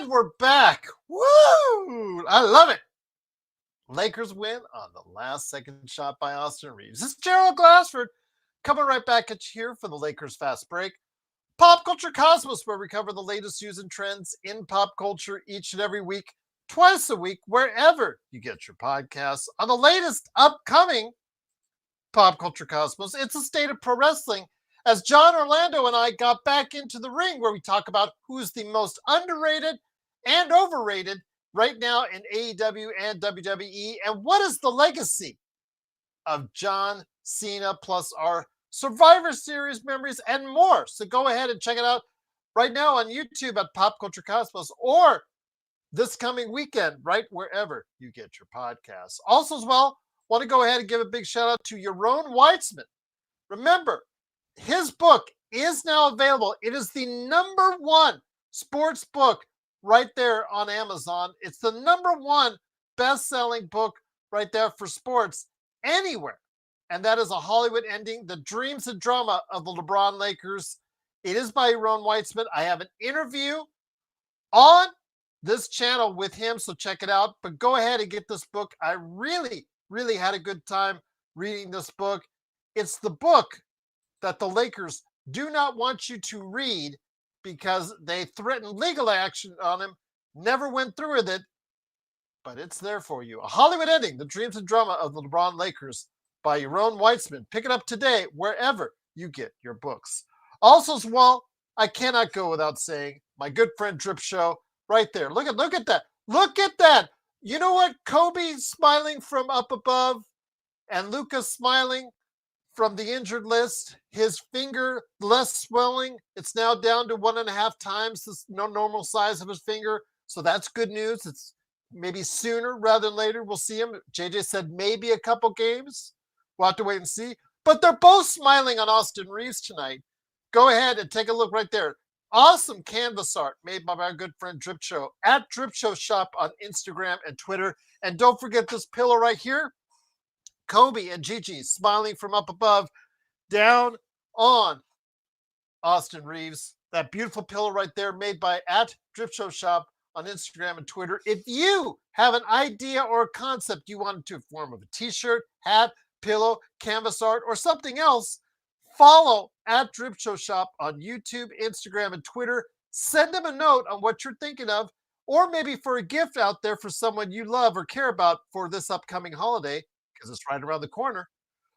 And we're back. Woo! I love it. Lakers win on the last second shot by Austin Reaves. This is Gerald Glassford coming right back at you here for the Lakers Fast Break. Pop Culture Cosmos, where we cover the latest news and trends in pop culture each and every week, twice a week, wherever you get your podcasts. On the latest upcoming Pop Culture Cosmos, it's a state of pro wrestling as John Orlando and I got back into the ring where we talk about who's the most underrated and overrated right now in AEW and WWE, and what is the legacy of John Cena plus our Survivor Series memories and more. So go ahead and check it out right now on YouTube at Pop Culture Cosmos, or this coming weekend, right wherever you get your podcasts. Also, as well, want to go ahead and give a big shout out to Yaron Weitzman. Remember, his book is now available. It is the #1 sports book right there on Amazon. It's the #1 best-selling book right there for sports anywhere. And that is A Hollywood Ending, The Dreams and Drama of the LeBron Lakers. It is by Yaron Weitzman. I have an interview on this channel with him, so check it out. But go ahead and get this book. I really, really had a good time reading this book. It's the book that the Lakers do not want you to read because they threatened legal action on him, never went through with it, but it's there for you. A Hollywood Ending, The Dreams and Drama of the LeBron Lakers by Yaron Weitzman. Pick it up today wherever you get your books. Also, as well, I cannot go without saying my good friend Drip Show right there. Look at that. Look at that. You know what? Kobe smiling from up above and Luka smiling from the injured list. His finger less swelling. It's now down to 1.5 times the normal size of his finger. So that's good news. It's maybe sooner rather than later. We'll see him. JJ said maybe a couple games. We'll have to wait and see. But they're both smiling on Austin Reaves tonight. Go ahead and take a look right there. Awesome canvas art made by my good friend Drip Show at Drip Show Shop on Instagram and Twitter. And don't forget this pillow right here. Kobe and Gigi smiling from up above down on Austin Reaves. That beautiful pillow right there made by at Drip Show Shop on Instagram and Twitter. If you have an idea or a concept you want to form of a t-shirt, hat, pillow, canvas art, or something else, follow at Drip Show Shop on YouTube, Instagram, and Twitter. Send them a note on what you're thinking of, or maybe for a gift out there for someone you love or care about for this upcoming holiday, because it's right around the corner.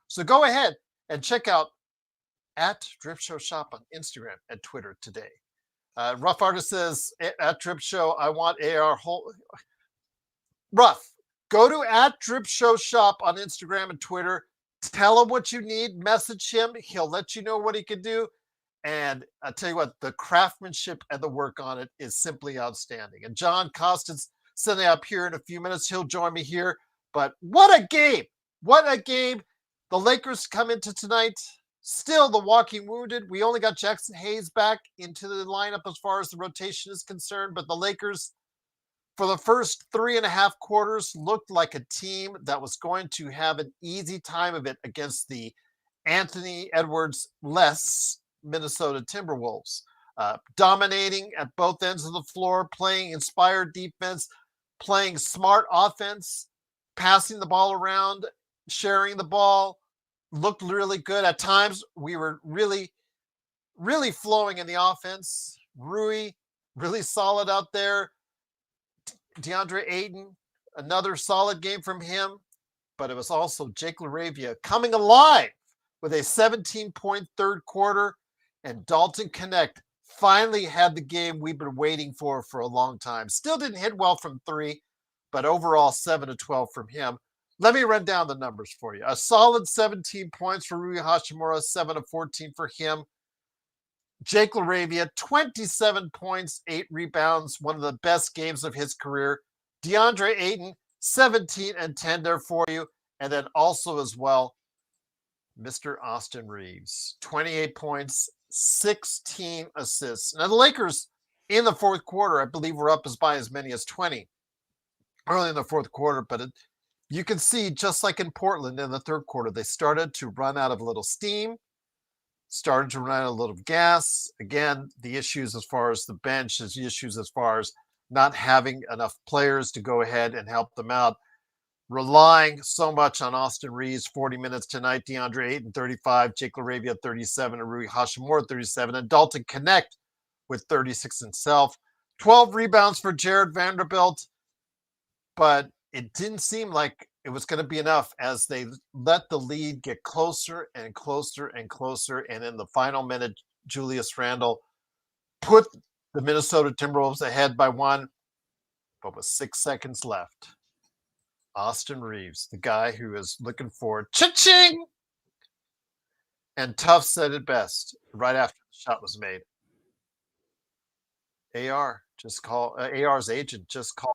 So go ahead and check out at Drip Show Shop on Instagram and Twitter today. Rough Artist says, at Drip Show, I want AR whole. Rough, go to at Drip Show Shop on Instagram and Twitter. Tell him what you need. Message him. He'll let you know what he can do. And I tell you what, the craftsmanship and the work on it is simply outstanding. And John Costin's sending up here in a few minutes. He'll join me here. But what a game. What a game. The Lakers come into tonight. Still the walking wounded. We only got Jackson Hayes back into the lineup as far as the rotation is concerned. But the Lakers, for the first 3.5 quarters, looked like a team that was going to have an easy time of it against the Anthony Edwards-less Minnesota Timberwolves. Dominating at both ends of the floor, playing inspired defense, playing smart offense, passing the ball around, sharing the ball, looked really good. At times, we were really, really flowing in the offense. Rui, really solid out there. Deandre Ayton, another solid game from him. But it was also Jake LaRavia coming alive with a 17-point third quarter. And Dalton Knecht finally had the game we've been waiting for a long time. Still didn't hit well from three, but overall 7 of 12 from him. Let me run down the numbers for you. A solid 17 points for Rui Hachimura, 7 of 14 for him. Jake LaRavia, 27 points, 8 rebounds, one of the best games of his career. Deandre Ayton, 17 and 10 there for you. And then also as well, Mr. Austin Reaves, 28 points, 16 assists. Now the Lakers in the fourth quarter, I believe, were up by as many as 20 early in the fourth quarter, but you can see, just like in Portland in the third quarter, they started to run out of a little steam, started to run out of a little gas. Again, the issues as far as the bench, the issues as far as not having enough players to go ahead and help them out, relying so much on Austin Reaves, 40 minutes tonight, Deandre Ayton, 35, Jake LaRavia, 37, and Rui Hachimura, 37, and Dalton Knecht with 36 himself. 12 rebounds for Jared Vanderbilt, but it didn't seem like it was going to be enough as they let the lead get closer and closer and closer. And in the final minute, Julius Randle put the Minnesota Timberwolves ahead by 1, but with 6 seconds left, Austin Reaves, the guy who is looking for cha-ching, and Tough said it best right after the shot was made. AR's agent just called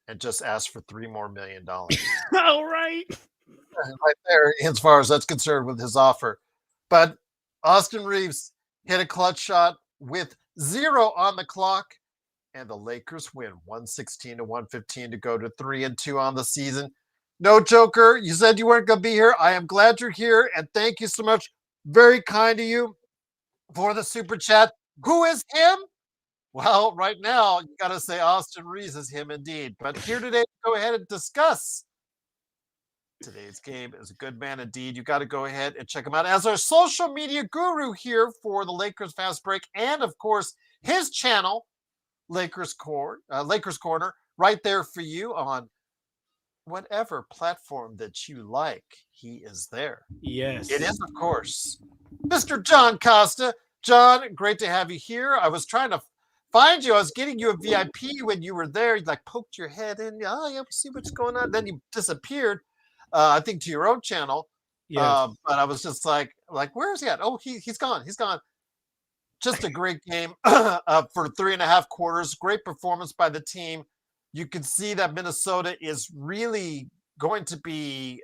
and just asked for $3 more million. All right. Right there, as far as that's concerned, with his offer. But Austin Reaves hit a clutch shot with 0 on the clock, and the Lakers win 116-115 to go to 3-2 on the season. No, Joker, you said you weren't going to be here. I am glad you're here, and thank you so much. Very kind of you for the super chat. Who is him? Well, right now, you got to say Austin Reaves is him indeed. But here today, to go ahead and discuss today's game is a good man indeed. You got to go ahead and check him out as our social media guru here for the Lakers Fast Break, and of course his channel, Lakers Corner, right there for you on whatever platform that you like. He is there. Yes, it is, of course, Mr. John Costa. John, great to have you here. I was trying to find you. I was getting you a VIP when you were there. You like poked your head in. Oh yeah, see what's going on. Then you disappeared. I think to your own channel. yes. But I was just like, where is he at? Oh, he's gone. He's gone. Just a great game for 3.5 quarters. Great performance by the team. You can see that Minnesota is really going to be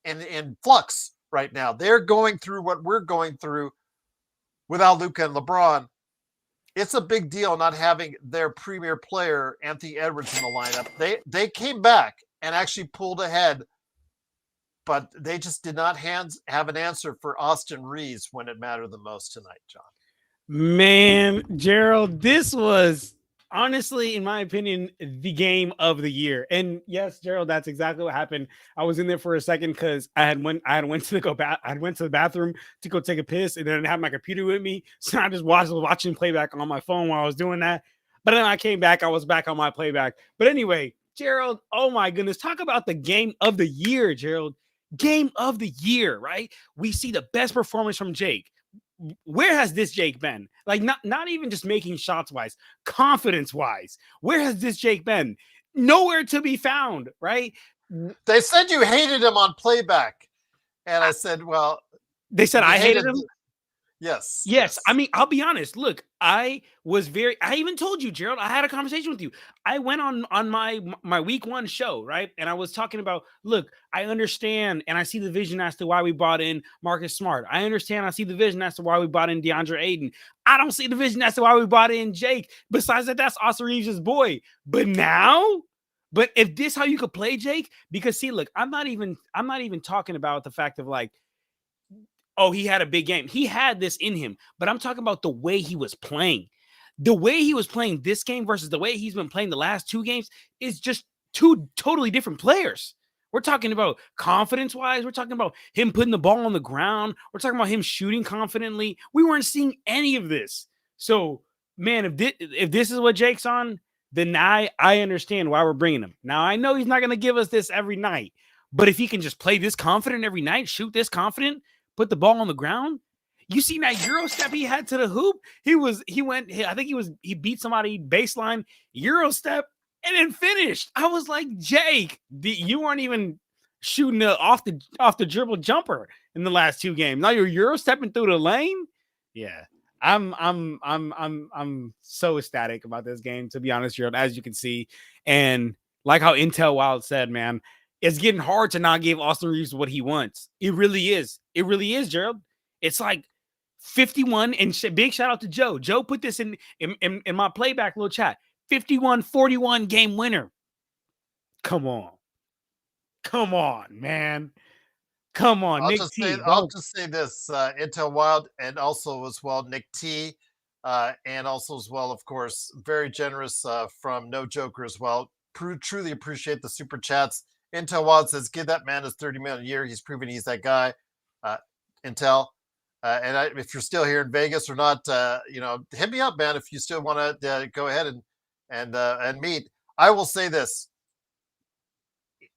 in flux right now. They're going through what we're going through without Luka and LeBron. It's a big deal not having their premier player, Anthony Edwards, in the lineup. They came back and actually pulled ahead, but they just did not have an answer for Austin Reaves when it mattered the most tonight, John. Man, Gerald, this was honestly, in my opinion, the game of the year. And yes, Gerald, that's exactly what happened. I was in there for a second because I went to the bathroom to go take a piss, and then I didn't have my computer with me, so I just was watching playback on my phone while I was doing that. But then I came back, I was back on my playback. But anyway, Gerald, oh my goodness, talk about the game of the year, Gerald. Game of the year, right? We see the best performance from Jake. Where has this Jake been? Like, not even just making shots wise, confidence wise. Where has this Jake been? Nowhere to be found, right? They said you hated him on playback. And I said, well, they said I hated him. Yes. I mean, I'll be honest. Look, I even told you, Gerald, I had a conversation with you. I went on my week 1 show, right? And I was talking about, look, I understand and I see the vision as to why we brought in Marcus Smart. I understand. I see the vision as to why we brought in DeAndre Ayton. I don't see the vision as to why we brought in Jake. Besides that's Austin Reaves' boy. But if this how you could play Jake, because see, look, I'm not even talking about the fact of like, oh, he had a big game. He had this in him, but I'm talking about the way he was playing. The way he was playing this game versus the way he's been playing the last 2 games is just 2 totally different players. We're talking about confidence-wise. We're talking about him putting the ball on the ground. We're talking about him shooting confidently. We weren't seeing any of this. So, man, if this is what Jake's on, then I understand why we're bringing him. Now, I know he's not going to give us this every night, but if he can just play this confident every night, shoot this confident, put the ball on the ground. You see that Euro step he had to the hoop? He beat somebody baseline, Euro step, and then finished. I was like, Jake, you weren't even shooting off the dribble jumper in the last 2 games. Now you're Euro stepping through the lane. Yeah. I'm so ecstatic about this game, to be honest, Gerald, as you can see. And like how Intel Wild said, man, it's getting hard to not give Austin Reaves what he wants. It really is. It really is, Gerald. It's like 51, and big shout out to Joe. Joe put this in my playback little chat. 51-41 game winner. Come on, man. Come on, I'll just say this, Intel Wild, and also as well Nick T. And also as well, of course, very generous from No Joker as well. Truly appreciate the super chats. Intel Wild says, give that man his 30 million a year. He's proven he's that guy. Intel. If you're still here in Vegas or not, hit me up, man. If you still want to go ahead and meet, I will say this: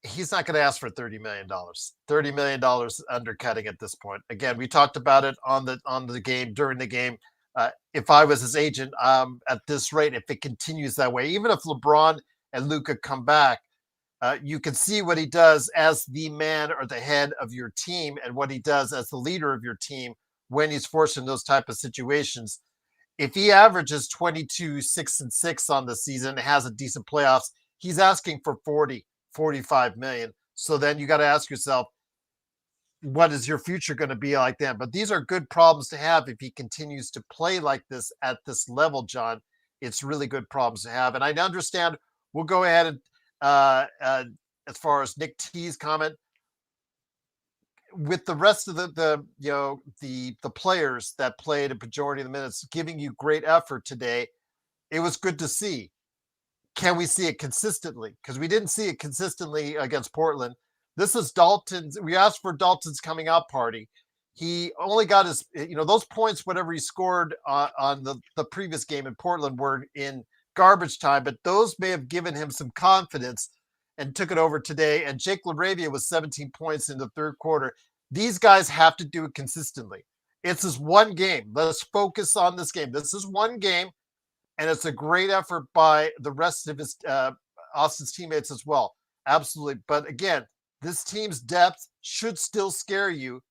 he's not going to ask for $30 million. $30 million undercutting at this point. Again, we talked about it on the game during the game. If I was his agent, at this rate, if it continues that way, even if LeBron and Luka come back, you can see what he does as the man or the head of your team, and what he does as the leader of your team when he's forced in those type of situations. If he averages 22, 6-6 on the season, has a decent playoffs, he's asking for 40, 45 million. So then you got to ask yourself, what is your future going to be like then? But these are good problems to have if he continues to play like this at this level, John. It's really good problems to have. And I understand we'll go ahead and as far as Nick T's comment, with the rest of the players that played a majority of the minutes giving you great effort today, it was good to see. Can we see it consistently? Because we didn't see it consistently against Portland. This is Dalton's. We asked for Dalton's coming out party. He only got his, those points, whatever he scored on the previous game in Portland were in garbage time, but those may have given him some confidence and took it over today. And Jake LaRavia was 17 points in the third quarter. These guys have to do it consistently. It's this one game. Let's focus on this game. This is one game, and it's a great effort by the rest of his Austin's teammates as well. Absolutely. But again, this team's depth should still scare you,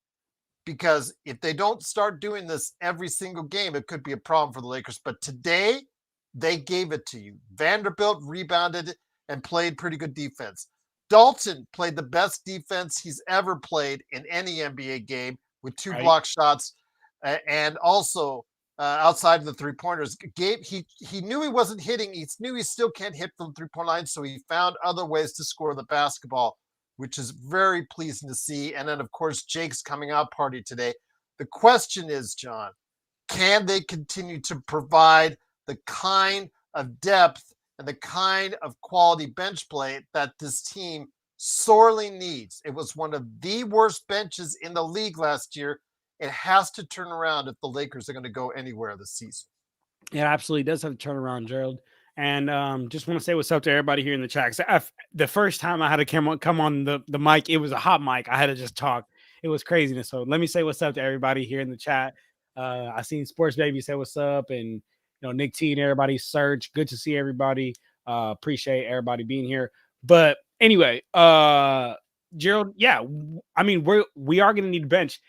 because if they don't start doing this every single game, it could be a problem for the Lakers. But today, they gave it to you. Vanderbilt rebounded and played pretty good defense. Dalton played the best defense he's ever played in any NBA game with 2 block shots, and also outside of the three-pointers. He knew he wasn't hitting. He knew he still can't hit from three-point line, so he found other ways to score the basketball, which is very pleasing to see. And then, of course, Jake's coming out party today. The question is, John, can they continue to provide the kind of depth and the kind of quality bench play that this team sorely needs? It was one of the worst benches in the league last year. It has to turn around if the Lakers are going to go anywhere this season. It absolutely does have to turn around, Gerald. And just want to say what's up to everybody here in the chat. The first time I had to come on the mic, it was a hot mic. I had to just talk. It was craziness. So let me say what's up to everybody here in the chat. I seen Sports Baby say what's up, and Nick T and everybody, Serge. Good to see everybody. Appreciate everybody being here. But anyway, Gerald, yeah, I mean we are going to need a bench.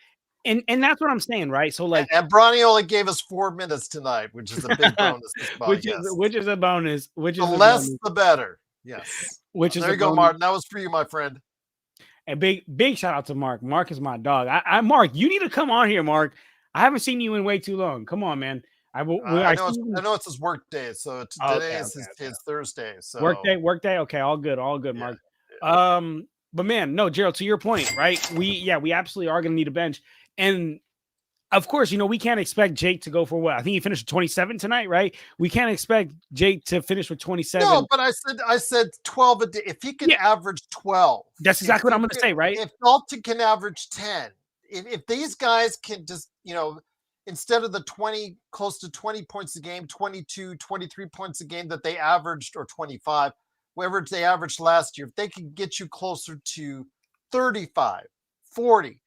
And that's what I'm saying, right? So like, and Bronny only gave us 4 minutes tonight, which is a big bonus. which is a bonus. Which is the less, the better. Yes. Which is there you go, Martin. That was for you, my friend. And big shout out to Mark. Mark is my dog. Mark, you need to come on here, Mark. I haven't seen you in way too long. Come on, man. I know it's his work day, so today is his Thursday. So work day. Okay, all good, Mark. Yeah. But man, no, Gerald, to your point, right? We absolutely are going to need a bench. And of course, we can't expect Jake to go for what? I think he finished with 27 tonight, right? We can't expect Jake to finish with 27. No, but I said 12 a day. If he can average 12. That's exactly what I'm going to say, right? If Dalton can average 10, if these guys can just, instead of the close to 20 points a game, 22, 23 points a game that they averaged, or 25, whatever they averaged last year, if they can get you closer to 35, 40,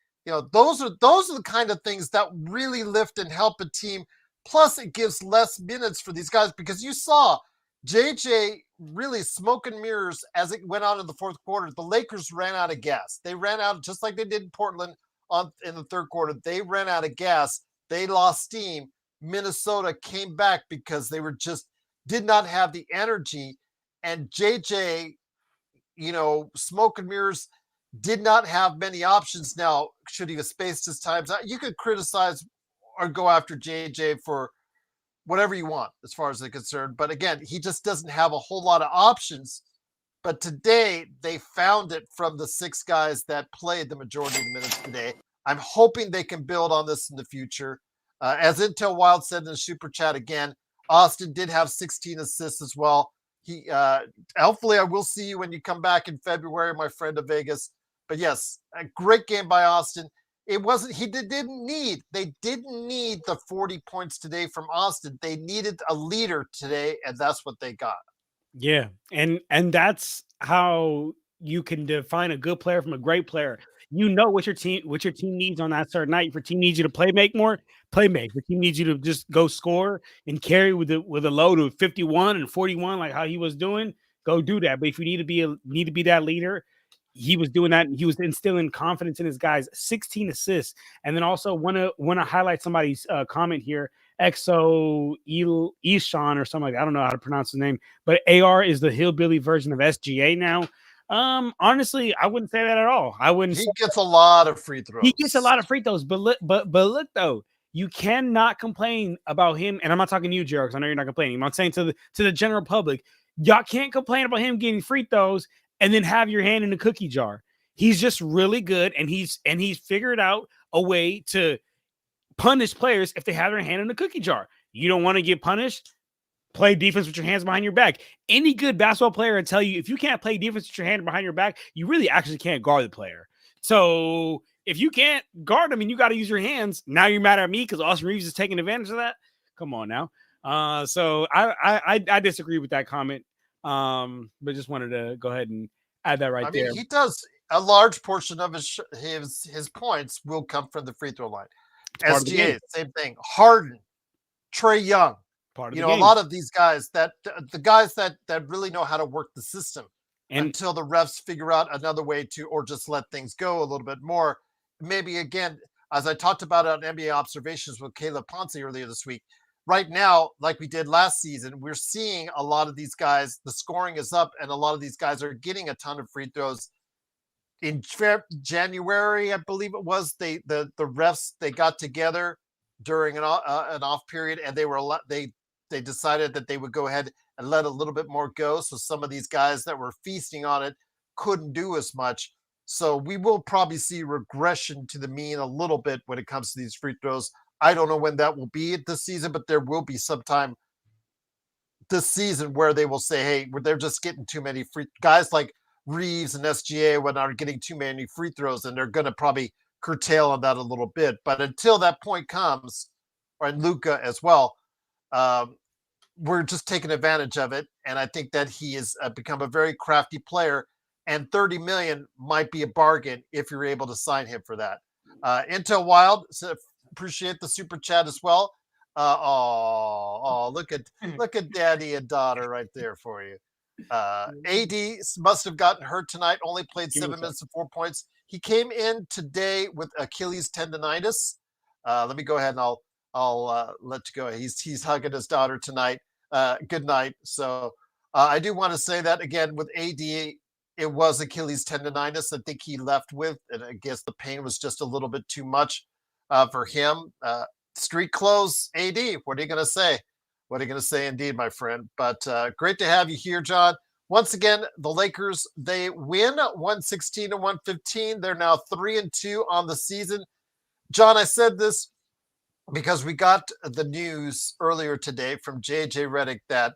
those are the kind of things that really lift and help a team. Plus, it gives less minutes for these guys, because you saw JJ really smoke and mirrors as it went on in the fourth quarter. The Lakers ran out of gas. They ran out, just like they did in Portland in the third quarter. They ran out of gas. They lost steam. Minnesota came back because they did not have the energy. And JJ, smoke and mirrors, did not have many options. Now, should he have spaced his times out? You could criticize or go after JJ for whatever you want as far as they're concerned. But again, he just doesn't have a whole lot of options. But today, they found it from the 6 guys that played the majority of the minutes today. I'm hoping they can build on this in the future. As Intel Wild said in the super chat again, Austin did have 16 assists as well. He hopefully I will see you when you come back in February, my friend of Vegas. But yes, a great game by Austin. It wasn't they didn't need the 40 points today from Austin. They needed a leader today, and that's what they got. Yeah, and that's how you can define a good player from a great player. You know what your team needs on that certain night. If your team needs you to make more, make. If your team needs you to just go score and carry with a load of 51 and 41, like how he was doing, go do that. But if you need to be that leader, he was doing that. And he was instilling confidence in his guys. 16 assists, and then also want to highlight somebody's comment here. Exo Ishan or something like that. I don't know how to pronounce his name, but AR is the hillbilly version of SGA now. Honestly, I wouldn't say that at all. I wouldn't. He gets a lot of free throws. He gets a lot of free throws, but look though, you cannot complain about him. And I'm not talking to you, Gerald, because I know you're not complaining. I'm saying to the general public, y'all can't complain about him getting free throws and then have your hand in the cookie jar. He's just really good, and he's figured out a way to punish players if they have their hand in the cookie jar. You don't want to get punished? Play defense with your hands behind your back. Any good basketball player will tell you if you can't play defense with your hand behind your back, you really actually can't guard the player. So if you can't guard them and you got to use your hands, now you're mad at me because Austin Reaves is taking advantage of that. Come on now. So I disagree with that comment. But just wanted to go ahead and add that right there. He does a large portion of his points will come from the free throw line. SGA, same thing. Harden, Trae Young. A lot of these guys that really know how to work the system until the refs figure out another way to, or just let things go a little bit more. Maybe again, as I talked about on NBA Observations with Caleb Ponce earlier this week, right now, like we did last season, we're seeing a lot of these guys, the scoring is up and a lot of these guys are getting a ton of free throws. In January, I believe it was, the refs, they got together during an off period and they decided that they would go ahead and let a little bit more go. So some of these guys that were feasting on it couldn't do as much. So we will probably see regression to the mean a little bit when it comes to these free throws. I don't know when that will be this season, but there will be sometime this season where they will say, hey, they're just getting too many free guys like Reaves and SGA when are getting too many free throws, and they're going to probably curtail on that a little bit. But until that point comes, and Luka as well, we're just taking advantage of it. And I think that he has become a very crafty player, and 30 million might be a bargain if you're able to sign him for that. Intel Wild, appreciate the super chat as well. Look at daddy and daughter right there for you. AD must have gotten hurt tonight, only played 7 minutes and 4 points. He came in today with Achilles tendonitis. Let me go ahead and I'll let you go. He's hugging his daughter tonight. Good night. So I do want to say that again with AD, it was Achilles tendonitis. I think he left with, and I guess the pain was just a little bit too much for him. Street clothes, AD. What are you going to say? What are you going to say indeed, my friend? But great to have you here, John. Once again, the Lakers, they win 116-115. They're now 3-2 on the season. John, I said this because we got the news earlier today from JJ Redick that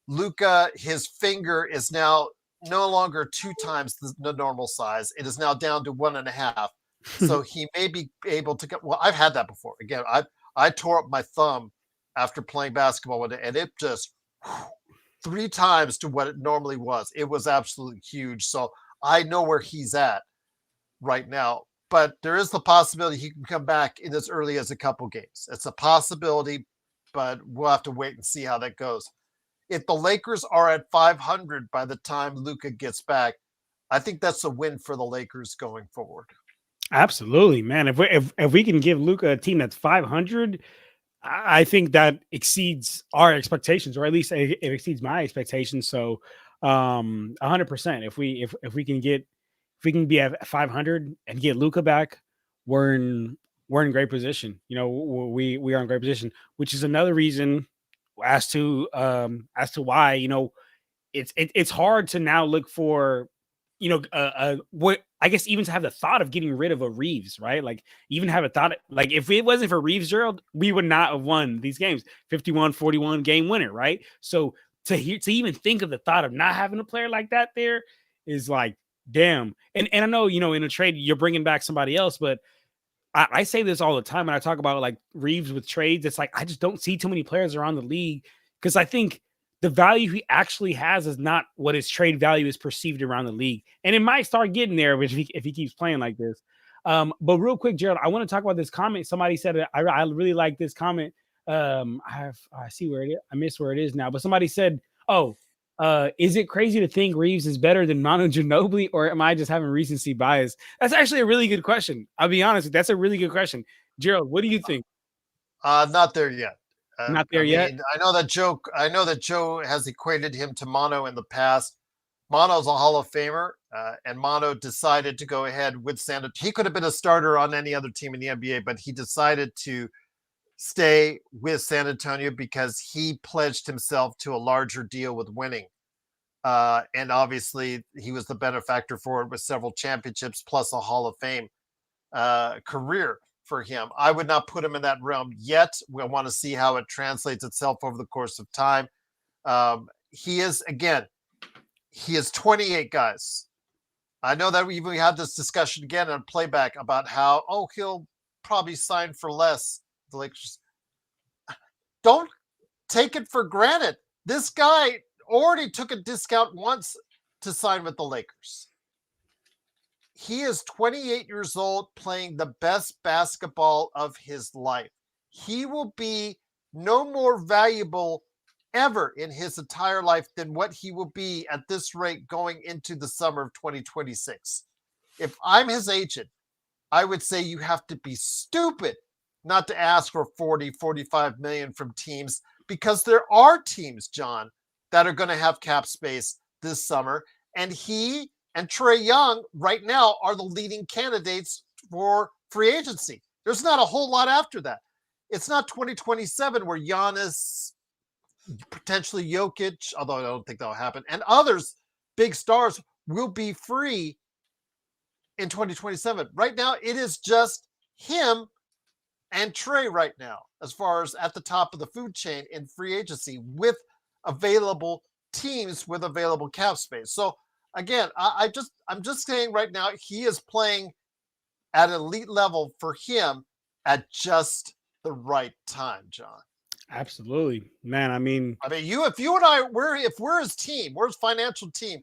Luka, his finger is now no longer 2 times the normal size. It is now down to 1.5. So he may be able to get, well, I've had that before. Again, I tore up my thumb after playing basketball one day, and it just 3 times to what it normally was. It was absolutely huge. So I know where he's at right now, but there is the possibility he can come back in as early as a couple games. It's a possibility, but we'll have to wait and see how that goes. If the Lakers are at 500 by the time Luka gets back, I think that's a win for the Lakers going forward. Absolutely, man. If we can give Luka a team that's 500, I think that exceeds our expectations, or at least it exceeds my expectations. So, 100%. If we can be at 500 and get Luka back, we're in great position. We are in great position, which is another reason as to why it's hard to now look for what I guess even to have the thought of getting rid of a Reaves, right? Like even have a thought, like if it wasn't for Reaves, Gerald, we would not have won these games. 51-41 game winner, right? So to even think of the thought of not having a player like that there is like, damn. And I know, in a trade, you're bringing back somebody else, but I say this all the time when I talk about like Reaves with trades. It's like I just don't see too many players around the league because I think the value he actually has is not what his trade value is perceived around the league. And it might start getting there if he keeps playing like this. But real quick, Gerald, I want to talk about this comment. Somebody said, I really like this comment. I see where it is. I miss where it is now. But somebody said, is it crazy to think Reaves is better than Manu Ginobili, or am I just having recency bias? That's actually a really good question. I'll be honest. That's a really good question. Gerald, what do you think? Not there yet. Not there yet. I know that Joe has equated him to Mono in the past. Mono's a Hall of Famer, and Mono decided to go ahead with San Antonio. He could have been a starter on any other team in the NBA, but he decided to stay with San Antonio because he pledged himself to a larger deal with winning. And obviously, he was the benefactor for it with several championships plus a Hall of Fame career for him. I would not put him in that realm yet. We want to see how it translates itself over the course of time. He is 28, guys. I know that we had this discussion again on playback about how, he'll probably sign for less. The Lakers. Don't take it for granted. This guy already took a discount once to sign with the Lakers. He is 28 years old, playing the best basketball of his life. He will be no more valuable ever in his entire life than what he will be at this rate going into the summer of 2026. If I'm his agent, I would say you have to be stupid not to ask for 40, 45 million from teams, because there are teams, John, that are going to have cap space this summer. And he and Trae Young right now are the leading candidates for free agency. There's not a whole lot after that. It's not 2027 where Giannis, potentially Jokic, although I don't think that'll happen, and others, big stars, will be free in 2027. Right now, it is just him and Trae right now, as far as at the top of the food chain in free agency with available teams with available cap space. So again, I'm just saying right now, he is playing at elite level for him at just the right time, John. Absolutely, man. I mean, if you and I, if we're his team, we're his financial team,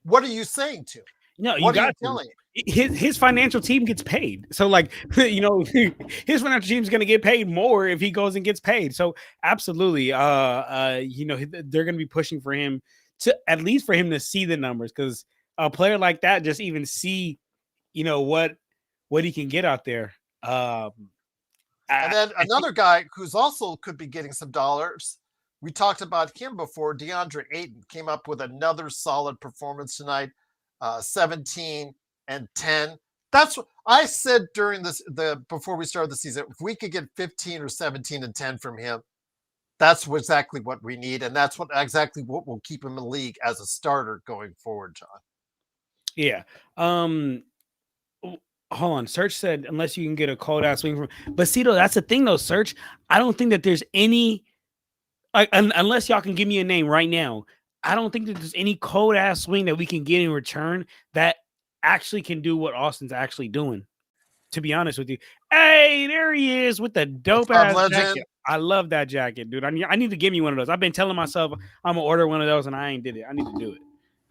what are you saying to him? No, what are you telling him? His financial team gets paid. So like, his financial team's going to get paid more if he goes and gets paid. So absolutely. They're going to be pushing for him to, at least for him to see the numbers. Cause a player like that, just even see, what he can get out there. And then another guy who's also could be getting some dollars. We talked about him before. Deandre Ayton came up with another solid performance tonight. 17 and 10. That's what I said during before we started the season. If we could get 15 or 17 and 10 from him, that's exactly what we need, and that's exactly what will keep him in the league as a starter going forward, John. Yeah. Hold on. Search said unless you can get a cold ass swing from, but see though, that's the thing though, Search. I don't think that there's any, unless y'all can give me a name right now. I don't think that there's any cold ass swing that we can get in return that actually can do what Austin's actually doing. To be honest with you, hey, there he is with the dope ass jacket. I love that jacket, dude. I need to give me one of those. I've been telling myself I'm gonna order one of those, and I ain't did it. I need to do it.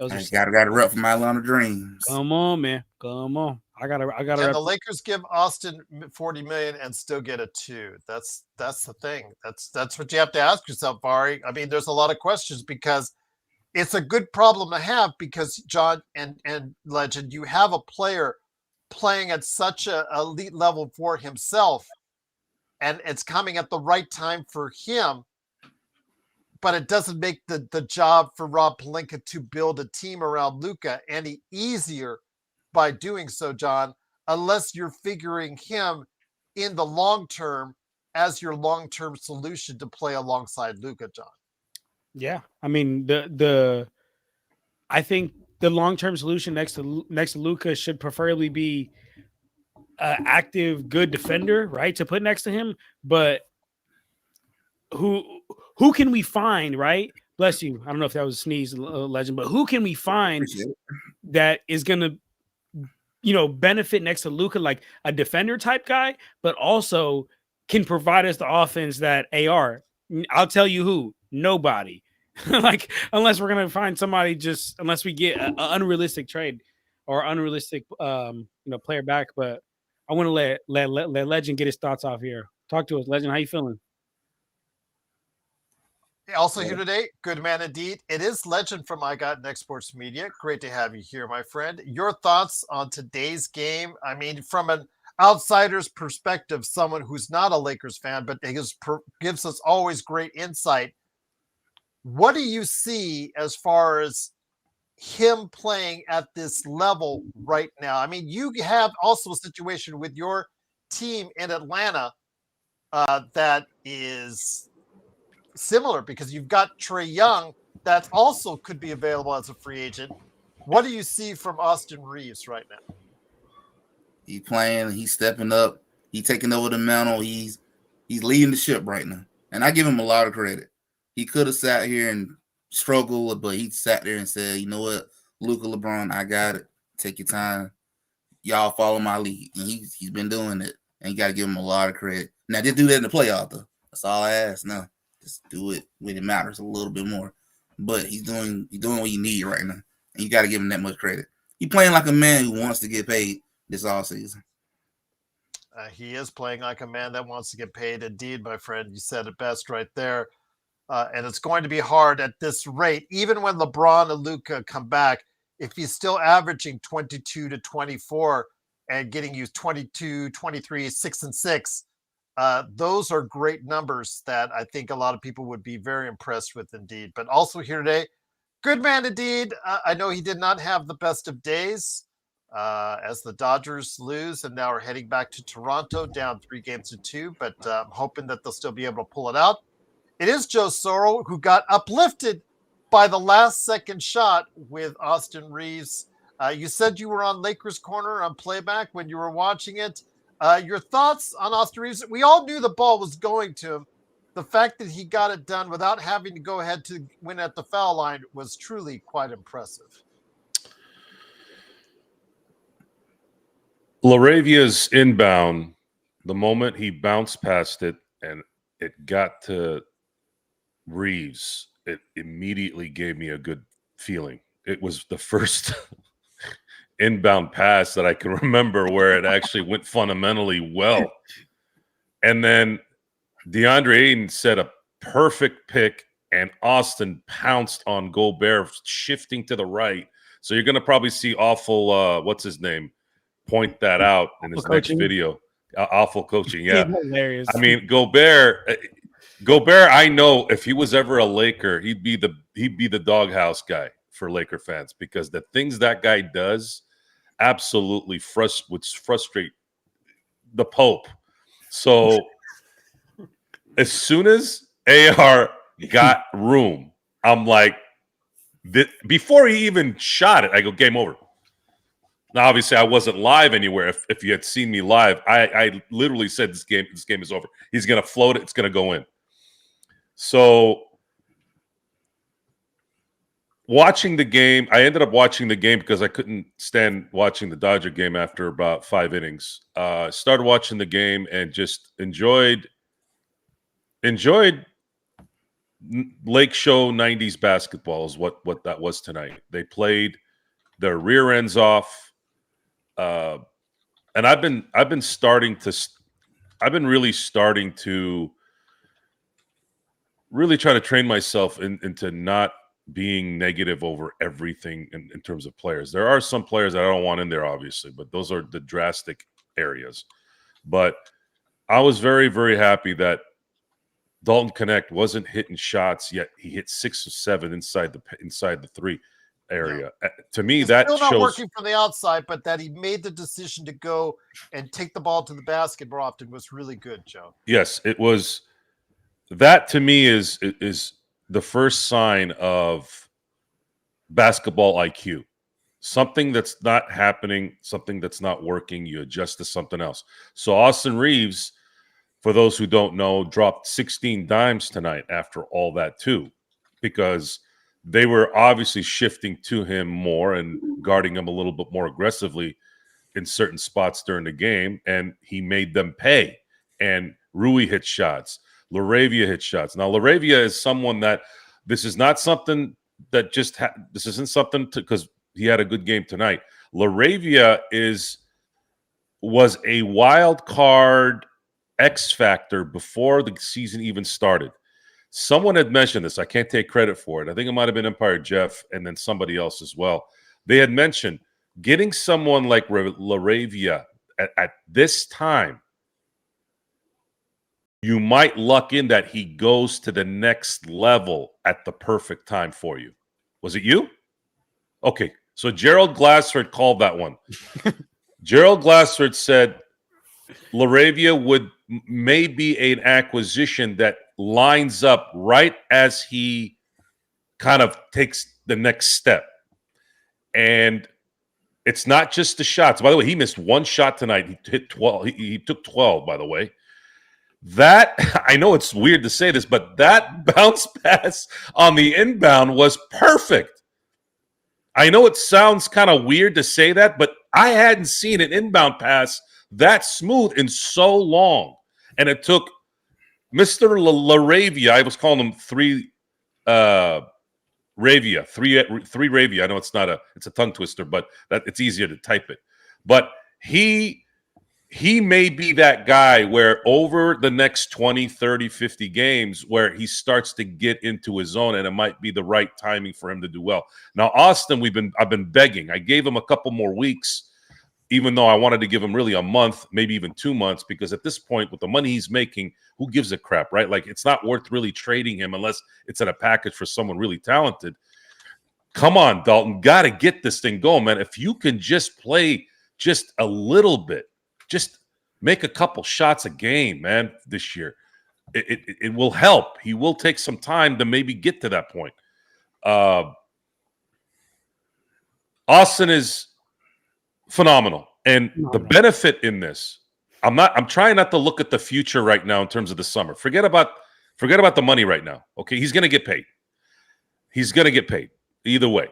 I got to rep for my Atlanta Dreams. Come on, man. Come on. I gotta. And the Lakers give Austin $40 million and still get a 2. That's the thing. That's what you have to ask yourself, Vari. I mean, there's a lot of questions because it's a good problem to have because, John and Legend, you have a player playing at such a elite level for himself, and it's coming at the right time for him, but it doesn't make the job for Rob Pelinka to build a team around Luka any easier by doing so, John, unless you're figuring him in the long term as your long-term solution to play alongside Luka, John. Yeah, I mean I think the long-term solution next to Luka should preferably be an active, good defender, right, to put next to him. But who can we find, right? Bless you. I don't know if that was a sneeze, legend, but who can we find that is going to, benefit next to Luka, like a defender type guy, but also can provide us the offense that AR. I'll tell you who. Nobody. Like, unless we're going to find somebody, unless we get an unrealistic trade or unrealistic, player back. But I want to let Legend get his thoughts off here. Talk to us, Legend. How you feeling? Also here today, good man indeed. It is Legend from I Got Next Sports Media. Great to have you here, my friend. Your thoughts on today's game? I mean, from an outsider's perspective, someone who's not a Lakers fan, but gives us always great insight. What do you see as far as him playing at this level right now? I mean, you have also a situation with your team in Atlanta that is similar, because you've got Trae Young that also could be available as a free agent. What do you see from Austin Reaves right now? He's playing, he's stepping up, he's taking over the mantle, he's leading the ship right now. And I give him a lot of credit. He could have sat here and struggled, but he sat there and said, you know what, Luka, LeBron, I got it. Take your time. Y'all follow my lead. And he's been doing it. And you got to give him a lot of credit. Now, just do that in the playoff, though. That's all I ask now. Just do it when it matters a little bit more. But he's doing what you need right now. And you got to give him that much credit. He's playing like a man who wants to get paid this offseason. He is playing like a man that wants to get paid. Indeed, my friend, you said it best right there. And it's going to be hard at this rate. Even when LeBron and Luka come back, if he's still averaging 22 to 24 and getting you 22, 23, 6 and 6, those are great numbers that I think a lot of people would be very impressed with indeed. But also here today, good man indeed. I know he did not have the best of days as the Dodgers lose and now are heading back to Toronto, down 3-2. But I'm hoping that they'll still be able to pull it out. It is Joe Soro who got uplifted by the last second shot with Austin Reaves. You said you were on Lakers Corner on playback when you were watching it. Your thoughts on Austin Reaves? We all knew the ball was going to him. The fact that he got it done without having to go ahead to win at the foul line was truly quite impressive. LaRavia's inbound, the moment he bounced past it and it got to Reaves, it immediately gave me a good feeling. It was the first inbound pass that I can remember where it actually went fundamentally well. And then Deandre Ayton set a perfect pick, and Austin pounced on Gobert, shifting to the right. So you're going to probably see awful, what's his name, point that out in his next video. Awful coaching, yeah. Hilarious. I mean, Gobert, I know if he was ever a Laker, he'd be the doghouse guy for Laker fans, because the things that guy does absolutely would frustrate the Pope. So as soon as AR got room, I'm like, before he even shot it, I go, game over. Now, obviously, I wasn't live anywhere. If you had seen me live, I literally said this game is over. He's going to float it. It's going to go in. So watching the game, I ended up watching the game because I couldn't stand watching the Dodger game after about 5 innings. Started watching the game and just enjoyed Lake Show 90s basketball is what that was tonight. They played their rear ends off. And I've been really starting to really try to train myself into not being negative over everything in terms of players. There are some players that I don't want in there, obviously, but those are the drastic areas. But I was very, very happy that Dalton Knecht wasn't hitting shots yet. He hit 6 or 7 inside the 3 area. Yeah. To me, he's that still not shows working from the outside, but that he made the decision to go and take the ball to the basket more often was really good, Joe. Yes, it was. That to me is the first sign of basketball IQ. Something that's not happening, something that's not working, you adjust to something else. So Austin Reaves, for those who don't know, dropped 16 dimes tonight after all that too, because they were obviously shifting to him more and guarding him a little bit more aggressively in certain spots during the game, and he made them pay. And Rui hit shots. LaRavia hit shots. Now, LaRavia is someone that this is not something that just this isn't something because he had a good game tonight. LaRavia was a wild card X factor before the season even started. Someone had mentioned this. I can't take credit for it. I think it might have been Empire Jeff and then somebody else as well. They had mentioned getting someone like LaRavia at this time, you might luck in that he goes to the next level at the perfect time for you. Was it you? Okay, so Gerald Glassford called that one. Gerald Glassford said LaRavia would may be an acquisition that lines up right as he kind of takes the next step. And it's not just the shots. By the way, he missed one shot tonight. He hit 12. He took 12, by the way. That, I know it's weird to say this, but that bounce pass on the inbound was perfect. I know it sounds kind of weird to say that, but I hadn't seen an inbound pass that smooth in so long. And it took Mr. LaRavia, I was calling him three Ravia. I know it's a tongue twister, but it's easier to type it. But he may be that guy where over the next 20, 30, 50 games where he starts to get into his zone, and it might be the right timing for him to do well. Now, Austin, I've been begging. I gave him a couple more weeks, even though I wanted to give him really a month, maybe even 2 months, because at this point, with the money he's making, who gives a crap, right? Like, it's not worth really trading him unless it's in a package for someone really talented. Come on, Dalton, got to get this thing going, man. If you can just play just a little bit, just make a couple shots a game, man, this year. It will help. He will take some time to maybe get to that point. Austin is phenomenal. And the benefit in this, I'm trying not to look at the future right now in terms of the summer. Forget about the money right now. Okay, he's going to get paid. He's going to get paid either way.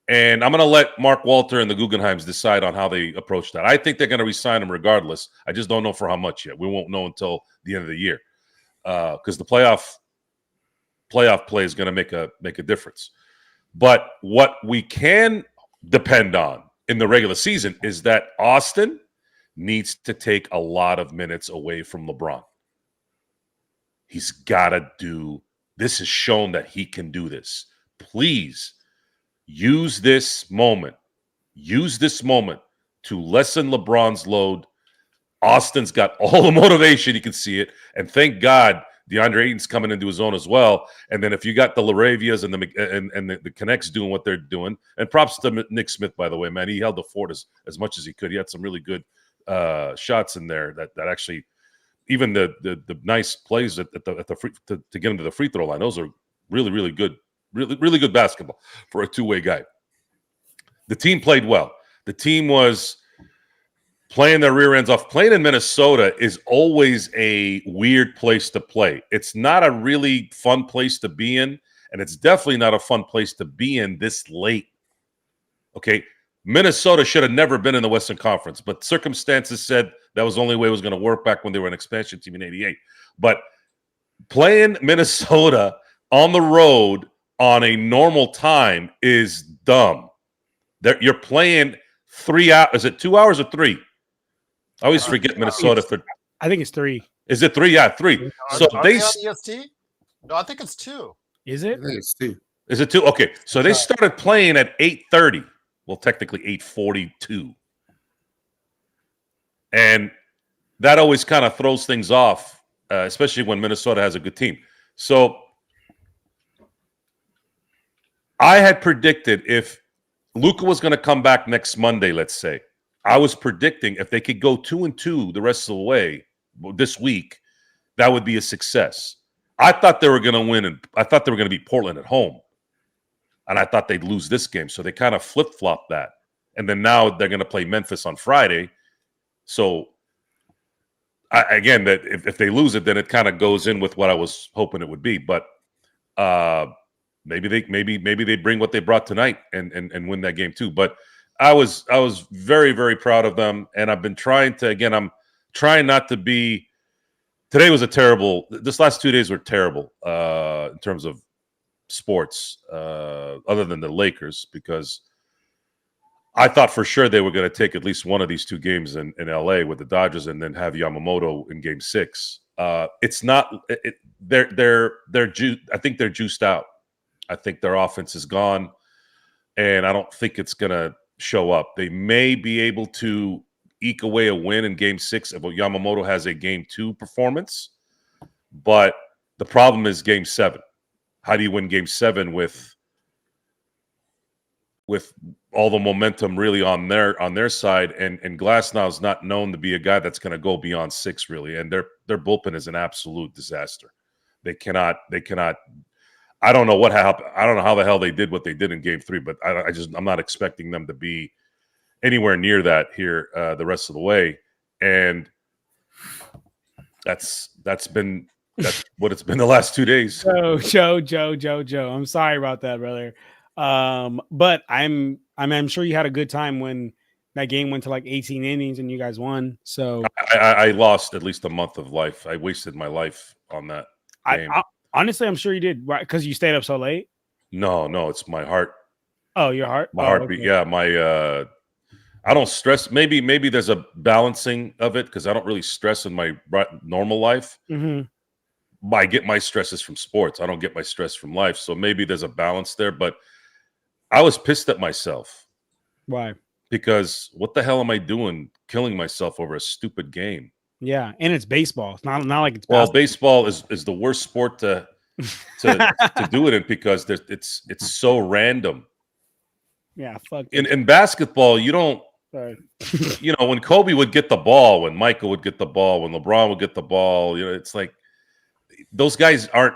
And I'm going to let Mark Walter and the Guggenheims decide on how they approach that. I think they're going to re-sign him regardless. I just don't know for how much yet. We won't know until the end of the year because the playoff play is going to make a difference. But what we can depend on in the regular season is that Austin needs to take a lot of minutes away from LeBron. He's got to do – this has shown that he can do this. Please – use this moment to lessen LeBron's load. Austin's got all the motivation. You can see it. And thank God Deandre Ayton's coming into his own as well. And then if you got the LaRavias and the Knechts doing what they're doing, and props to Nick Smith, by the way, man, he held the fort as much as he could. He had some really good shots in there that actually, even the nice plays at the free, to get him to the free throw line, those are really, really good. Really good basketball for a two-way guy. The team played well. The team was playing their rear ends off. Playing in Minnesota is always a weird place to play. It's not a really fun place to be in, and it's definitely not a fun place to be in this late. Okay, Minnesota should have never been in the Western Conference, but circumstances said that was the only way it was going to work back when they were an expansion team in '88. But playing Minnesota on the road on a normal time is dumb. You're playing 3 hours. Is it 2 hours or 3? I always forget Minnesota. I think it's 3. Is it 3? Yeah, 3. So Are they on EST? No, I think it's 2. Is it? I think it's 2. Is it 2? Okay, so they started playing at 8:30. Well, technically 8:42, and that always kind of throws things off, especially when Minnesota has a good team. So I had predicted if Luka was going to come back next Monday, let's say, I was predicting if they could go 2-2 the rest of the way this week, that would be a success. I thought they were going to win, and I thought they were going to beat Portland at home, and I thought they'd lose this game. So they kind of flip-flopped that. And then now they're going to play Memphis on Friday. So, again, that if they lose it, then it kind of goes in with what I was hoping it would be. But maybe they bring what they brought tonight and win that game too. But I was very, very proud of them, and I've been trying to. Again, I'm trying not to be. Today was a terrible. This last 2 days were terrible in terms of sports, other than the Lakers, because I thought for sure they were going to take at least one of these two games in LA with the Dodgers, and then have Yamamoto in Game 6. It's not. They're I think they're juiced out. I think their offense is gone, and I don't think it's going to show up. They may be able to eke away a win in Game 6 if Yamamoto has a Game 2 performance, but the problem is Game 7. How do you win Game 7 with all the momentum really on their side? And Glasnow is not known to be a guy that's going to go beyond 6 really, and their bullpen is an absolute disaster. They cannot. I don't know what happened. I don't know how the hell they did what they did in Game 3, but I'm not expecting them to be anywhere near that here the rest of the way. And that's what it's been the last 2 days. Joe. I'm sorry about that, brother. But I'm sure you had a good time when that game went to like 18 innings and you guys won. So I lost at least a month of life. I wasted my life on that game. Honestly, I'm sure you did, right? Because you stayed up so late. No, it's my heart. Oh, your heart. My heartbeat. Okay. Yeah, I don't stress. Maybe there's a balancing of it because I don't really stress in my normal life. Mm-hmm. I get my stresses from sports. I don't get my stress from life. So maybe there's a balance there. But I was pissed at myself. Why? Because what the hell am I doing killing myself over a stupid game? Yeah, and it's baseball. It's not like it's basketball. Baseball is the worst sport to do it in because it's so random. Yeah, fuck. In basketball, you don't. When Kobe would get the ball, when Michael would get the ball, when LeBron would get the ball, it's like those guys aren't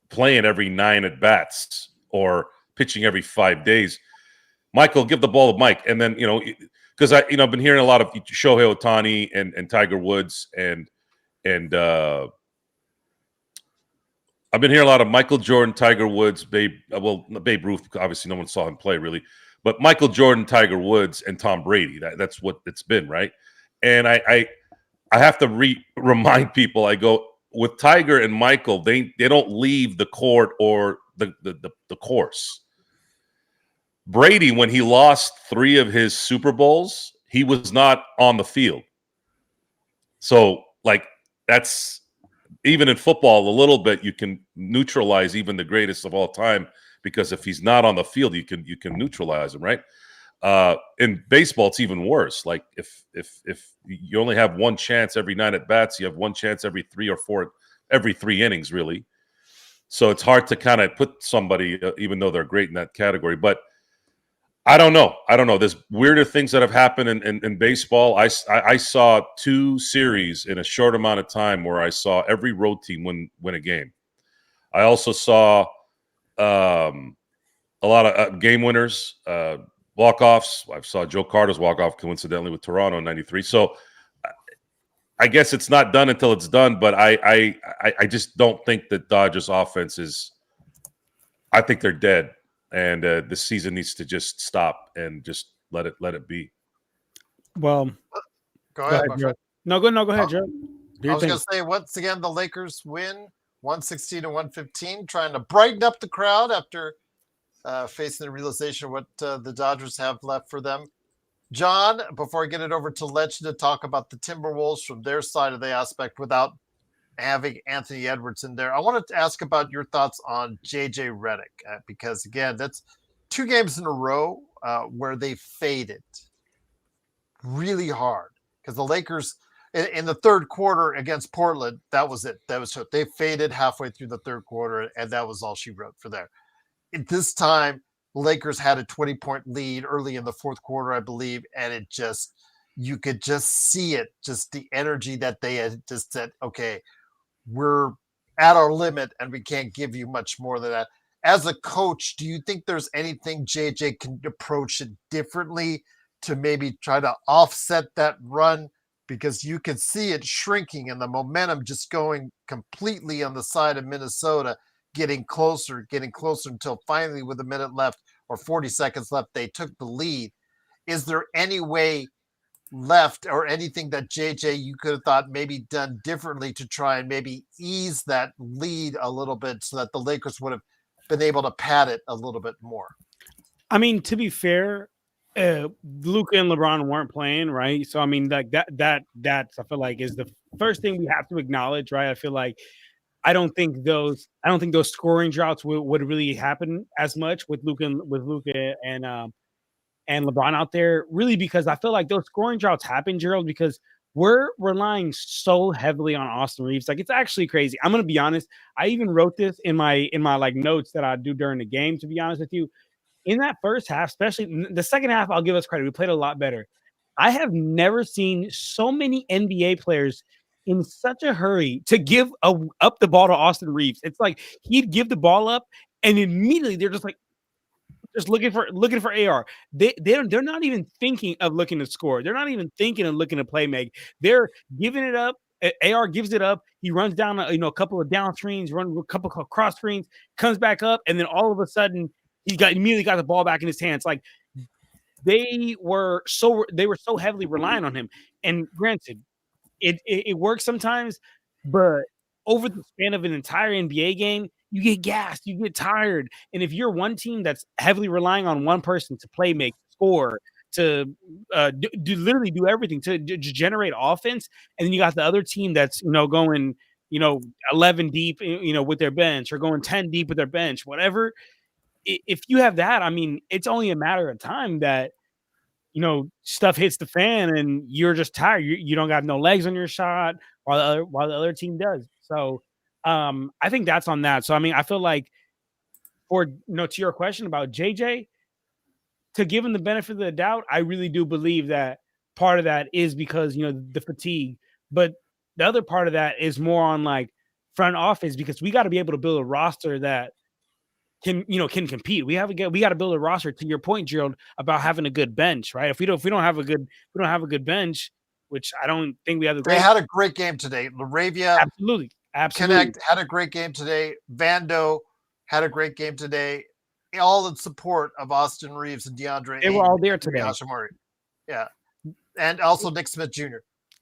playing every 9 at bats or pitching every 5 days. Michael, give the ball to Mike, and then because I've been hearing a lot of Shohei Ohtani and Tiger Woods and I've been hearing a lot of Michael Jordan, Tiger Woods, Babe Ruth. Obviously, no one saw him play really. But Michael Jordan, Tiger Woods, and Tom Brady, that's what it's been, right? And I have to remind people, I go, with Tiger and Michael, they don't leave the court or the course. Brady, when he lost 3 of his Super Bowls, he was not on the field. So, that's even in football, a little bit, you can neutralize even the greatest of all time. Because if he's not on the field, you can neutralize him, right? In baseball, it's even worse. Like if you only have one chance every 9 at bats, you have one chance every 3 or 4, every 3 innings, really. So it's hard to kind of put somebody, even though they're great in that category. But I don't know. There's weirder things that have happened in baseball. I saw 2 series in a short amount of time where I saw every road team win a game. I also saw a lot of game winners, walk-offs. I saw Joe Carter's walk-off coincidentally with Toronto in '93. So I guess it's not done until it's done, but I just don't think that Dodgers offense is – I think they're dead, and the season needs to just stop and just let it be. Well, go ahead, Joe. No, go ahead, Joe. I was going to say, once again, the Lakers win 116-115, trying to brighten up the crowd after facing the realization of what the Dodgers have left for them. John, before I get it over to Legend to talk about the Timberwolves from their side of the aspect without having Anthony Edwards in there, I wanted to ask about your thoughts on J.J. Redick, because, again, that's 2 games in a row where they faded really hard because the Lakers – in the third quarter against Portland, that was it. They faded halfway through the third quarter, and that was all she wrote for there. At this time, the Lakers had a 20-point lead early in the fourth quarter, I believe, and you could just see it, just the energy that they had just said, okay, we're at our limit, and we can't give you much more than that. as a coach, do you think there's anything JJ can approach it differently to maybe try to offset that run? Because you can see it shrinking and the momentum just going completely on the side of Minnesota, getting closer until finally, with a minute left or 40 seconds left, they took the lead. Is there any way left or anything that JJ you could have thought maybe done differently to try and maybe ease that lead a little bit so that the Lakers would have been able to pad it a little bit more? I mean, to be fair, Luka and LeBron weren't playing, right? So I mean, like that's I feel like is the first thing we have to acknowledge, right? I feel like I don't think those scoring droughts would really happen as much with Luka and LeBron out there, really, because I feel like those scoring droughts happen, Gerald, because we're relying so heavily on Austin Reaves. Like, it's actually crazy. I'm gonna be honest. I even wrote this in my like notes that I do during the game, to be honest with you. In that first half, especially the second half, I'll give us credit. We played a lot better. I have never seen so many NBA players in such a hurry to give up the ball to Austin Reaves. It's like he'd give the ball up, and immediately they're just looking for AR. They're not even thinking of looking to score. They're not even thinking of looking to play make. They're giving it up. AR gives it up. He runs down a couple of down screens, run a couple of cross screens, comes back up, and then all of a sudden immediately got the ball back in his hands. Like they were so heavily reliant on him. And granted, it works sometimes, but over the span of an entire NBA game, you get gassed, you get tired. And if you're one team that's heavily relying on one person to play, make, score, to literally do everything to generate offense, and then you got the other team that's going 11 deep with their bench, or going 10 deep with their bench, whatever. If you have that, I mean, it's only a matter of time that stuff hits the fan and you're just tired. You don't got no legs on your shot while the other team does. So I think that's on that. So I mean, I feel like to your question about JJ, to give him the benefit of the doubt, I really do believe that part of that is because the fatigue, but the other part of that is more on like front office, because we got to be able to build a roster that can compete. We got to build a roster, to your point, Gerald, about having a good bench, right? If we don't have a good bench, which I don't think we have. They had a great game today. LaRavia, absolutely. Knecht had a great game today. Vando had a great game today. All in support of Austin Reaves and Deandre Ayton. They were all there today. Rui Hachimura. Yeah, and also Nick Smith Jr.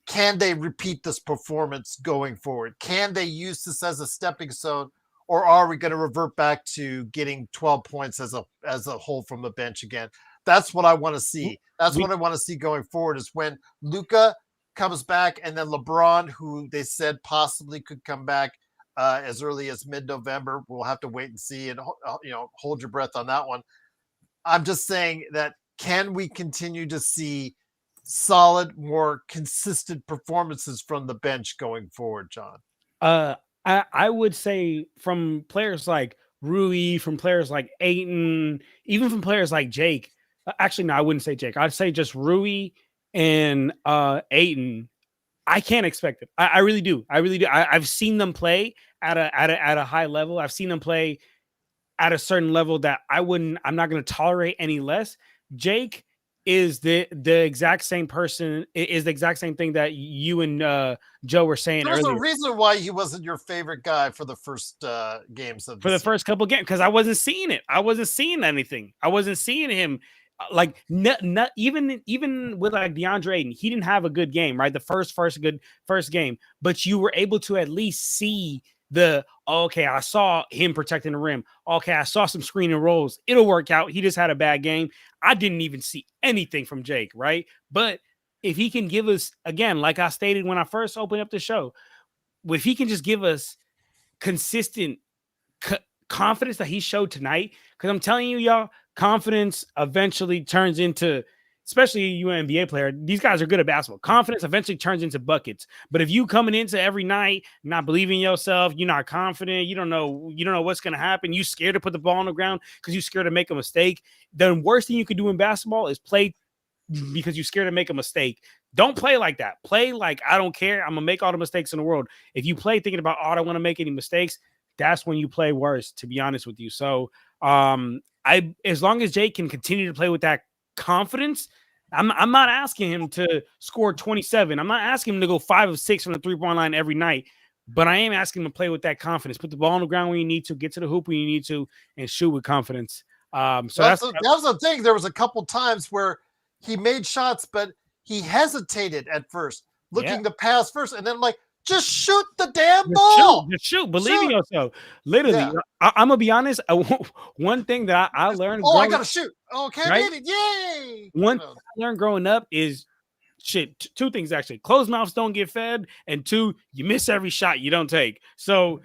Can they repeat this performance going forward? Can they use this as a stepping stone? Or are we going to revert back to getting 12 points as a whole from the bench again? That's what I want to see. That's what I want to see going forward, is when Luka comes back, and then LeBron, who they said possibly could come back as early as mid-November. We'll have to wait and see, and hold your breath on that one. I'm just saying that, can we continue to see solid, more consistent performances from the bench going forward, John? I would say from players like Rui, from players like Ayton, even from players like Jake. Actually, no, I wouldn't say Jake. I'd say just Rui and Ayton. I can't expect it. I really do. I've seen them play at a high level. I've seen them play at a certain level that I'm not going to tolerate any less. Jake is the exact same person, is the exact same thing that you and Joe were saying earlier. There's a reason why he wasn't your favorite guy for the first games of the first couple games, because I wasn't seeing it. I wasn't seeing anything. I wasn't seeing him. Like not even with like DeAndre Ayton, he didn't have a good game, right? The first game, but you were able to at least see okay, I saw him protecting the rim. Okay, I saw some screen and rolls. It'll work out. He just had a bad game. I didn't even see anything from Jake, right? But if he can give us, again, like I stated when I first opened up the show, if he can just give us consistent confidence that he showed tonight, because I'm telling you, y'all, confidence eventually turns into, especially you an NBA player, these guys are good at basketball. Confidence eventually turns into buckets. But if you coming into every night not believing in yourself, you're not confident, you don't know what's going to happen, you scared to put the ball on the ground because you're scared to make a mistake, the worst thing you could do in basketball is play because you're scared to make a mistake. Don't play like that. Play like, I don't care, I'm going to make all the mistakes in the world. If you play thinking about, I don't want to make any mistakes, that's when you play worse, to be honest with you. So as long as Jake can continue to play with that confidence, I'm not asking him to score 27. I'm not asking him to go 5 of 6 from the 3-point line every night, but I am asking him to play with that confidence. Put the ball on the ground when you need to, get to the hoop when you need to, and shoot with confidence. So that was the thing. There was a couple times where he made shots, but he hesitated at first, looking to pass first, and then like, just shoot the damn ball. Just shoot. Believe in yourself. Literally, I'm gonna be honest. One thing that I learned. I gotta shoot. Okay, right? Yay! One thing I learned growing up is two things actually. Closed mouths don't get fed, and 2, you miss every shot you don't take. So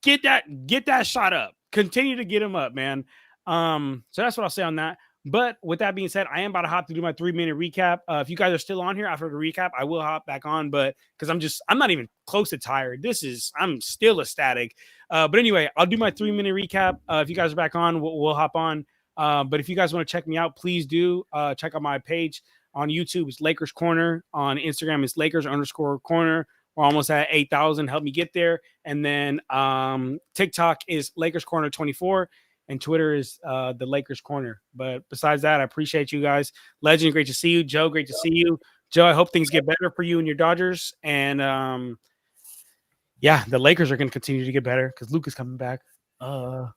get that shot up. Continue to get him up, man. So that's what I'll say on that. But with that being said, I am about to hop to do my 3-minute recap. If you guys are still on here after the recap, I will hop back on, but because I'm not even close to tired. I'm still ecstatic. But anyway, I'll do my 3-minute recap. If you guys are back on, we'll hop on. But if you guys want to check me out, please do check out my page on YouTube. It's Lakers Corner. On Instagram, it's Lakers_Corner. We're almost at 8,000. Help me get there. And then TikTok is Lakers Corner 24. And Twitter is the Lakers Corner. But besides that, I appreciate you guys. Legend, great to see you. Joe, great to see you. Joe, I hope things get better for you and your Dodgers. And the Lakers are going to continue to get better because Luke is coming back. There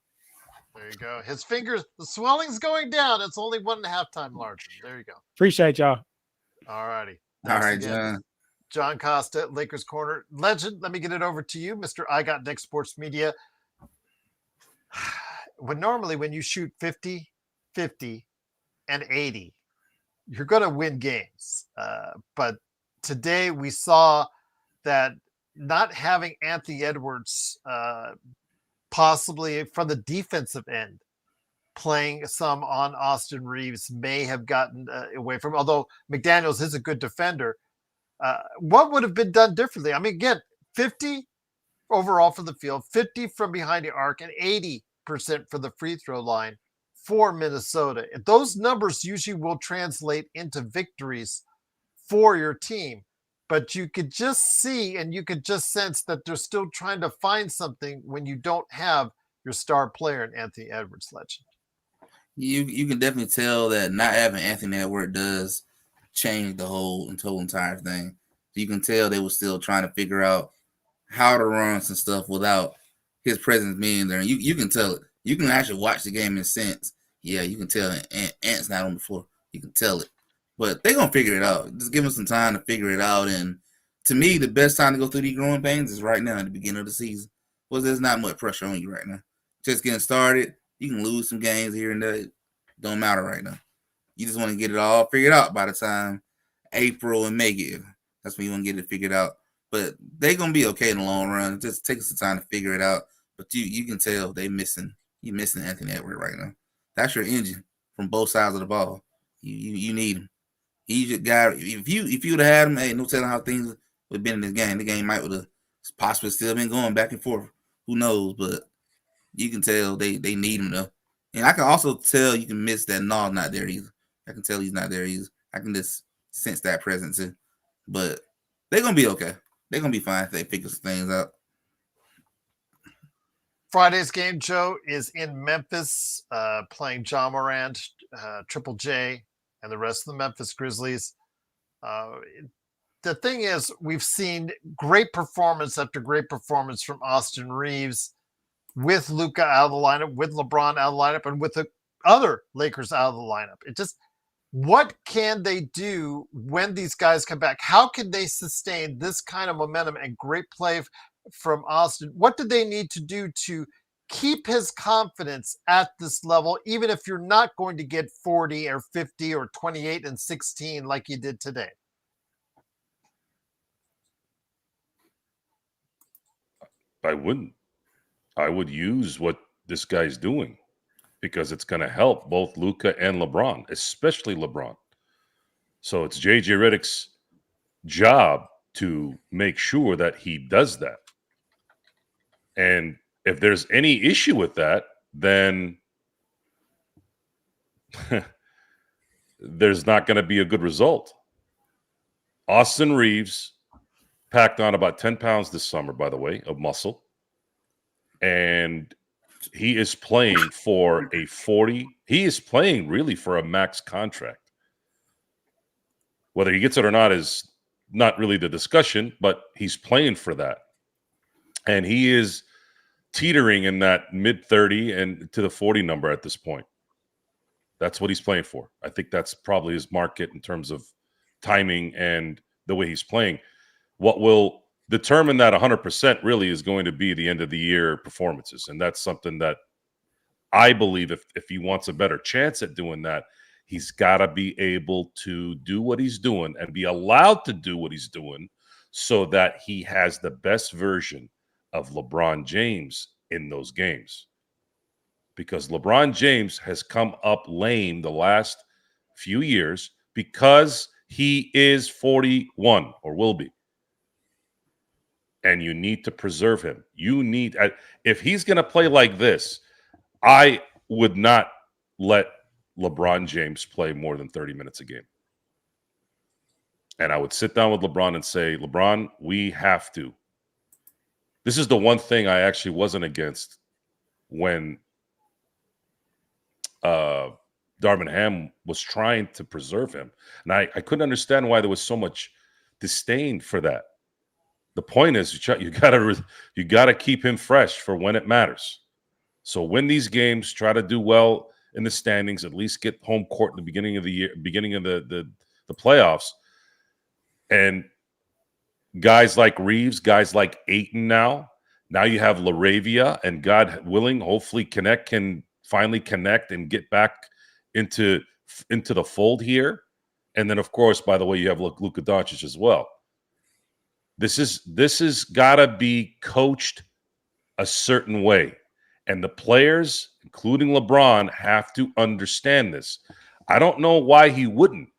you go. His fingers, the swelling's going down. It's only 1.5 times larger. There you go. Appreciate y'all. All righty. All right, John. John Costa, Lakers Corner. Legend, let me get it over to you, Mr. I Got Nick Sports Media. When you shoot 50, 50, and 80, you're going to win games. But today we saw that not having Anthony Edwards, possibly from the defensive end, playing some on Austin Reaves may have gotten away from, although McDaniels is a good defender. What would have been done differently? I mean, again, 50 overall from the field, 50 from behind the arc, and 80% for the free throw line for Minnesota. Those numbers usually will translate into victories for your team, but you could just see and you could just sense that they're still trying to find something when you don't have your star player in Anthony Edwards. Legend. You can definitely tell that not having Anthony Edwards does change the whole entire thing. You can tell they were still trying to figure out how to run some stuff without his presence being there. And you can tell it. You can actually watch the game in sense. Yeah, you can tell Ant's not on the floor. You can tell it. But they're going to figure it out. Just give them some time to figure it out. And to me, the best time to go through these growing pains is right now at the beginning of the season. Well, there's not much pressure on you right now. Just getting started. You can lose some games here and there. It don't matter right now. You just want to get it all figured out by the time April and May get. That's when you want to get it figured out. But they're going to be okay in the long run. Just take some time to figure it out. But you can tell you're missing Anthony Edwards right now. That's your engine from both sides of the ball. You need him. He's your guy. If you would have had him, hey, no telling how things would have been in this game. The game might would have possibly still been going back and forth. Who knows? But you can tell they need him though. And I can also tell you can miss that Nall not there either. I can tell he's not there either. I can just sense that presence too. But they're gonna be okay. They're gonna be fine if they figure some things out. Friday's game, Joe, is in Memphis, playing John Morant, Triple J, and the rest of the Memphis Grizzlies. The thing is, we've seen great performance after great performance from Austin Reaves, with Luka out of the lineup, with LeBron out of the lineup, and with the other Lakers out of the lineup. It just, what can they do when these guys come back? How can they sustain this kind of momentum and great play from Austin? What do they need to do to keep his confidence at this level, even if you're not going to get 40 or 50 or 28 and 16 like you did today? I wouldn't. I would use what this guy's doing because it's going to help both Luka and LeBron, especially LeBron. So it's JJ Redick's job to make sure that he does that. And if there's any issue with that, then there's not going to be a good result. Austin Reaves packed on about 10 pounds this summer, by the way, of muscle. and he is playing for a 40. He is playing really for a max contract. Whether he gets it or not is not really the discussion, but he's playing for that. And he is teetering in that mid-30 and to the 40 number at this point. That's what he's playing for. I think that's probably his market in terms of timing and the way he's playing. What will determine that 100% really is going to be the end of the year performances. And that's something that I believe if he wants a better chance at doing that, he's got to be able to do what he's doing and be allowed to do what he's doing so that he has the best version of LeBron James in those games. Because LeBron James has come up lame the last few years because he is 41 or will be. And you need to preserve him. You need, if he's going to play like this, I would not let LeBron James play more than 30 minutes a game. And I would sit down with LeBron and say, LeBron, we have to. This is the one thing I actually wasn't against when Darvin Ham was trying to preserve him. And I couldn't understand why there was so much disdain for that. The point is you gotta keep him fresh for when it matters. So win these games, try to do well in the standings, at least get home court in the beginning of the year, beginning of the playoffs. And guys like Reaves, guys like Ayton now you have LaRavia, and God willing, hopefully Knecht can finally connect and get back into the fold here. And then, of course, by the way, you have Luka Doncic as well. This is gotta be coached a certain way. And the players, including LeBron, have to understand this. I don't know why he wouldn't.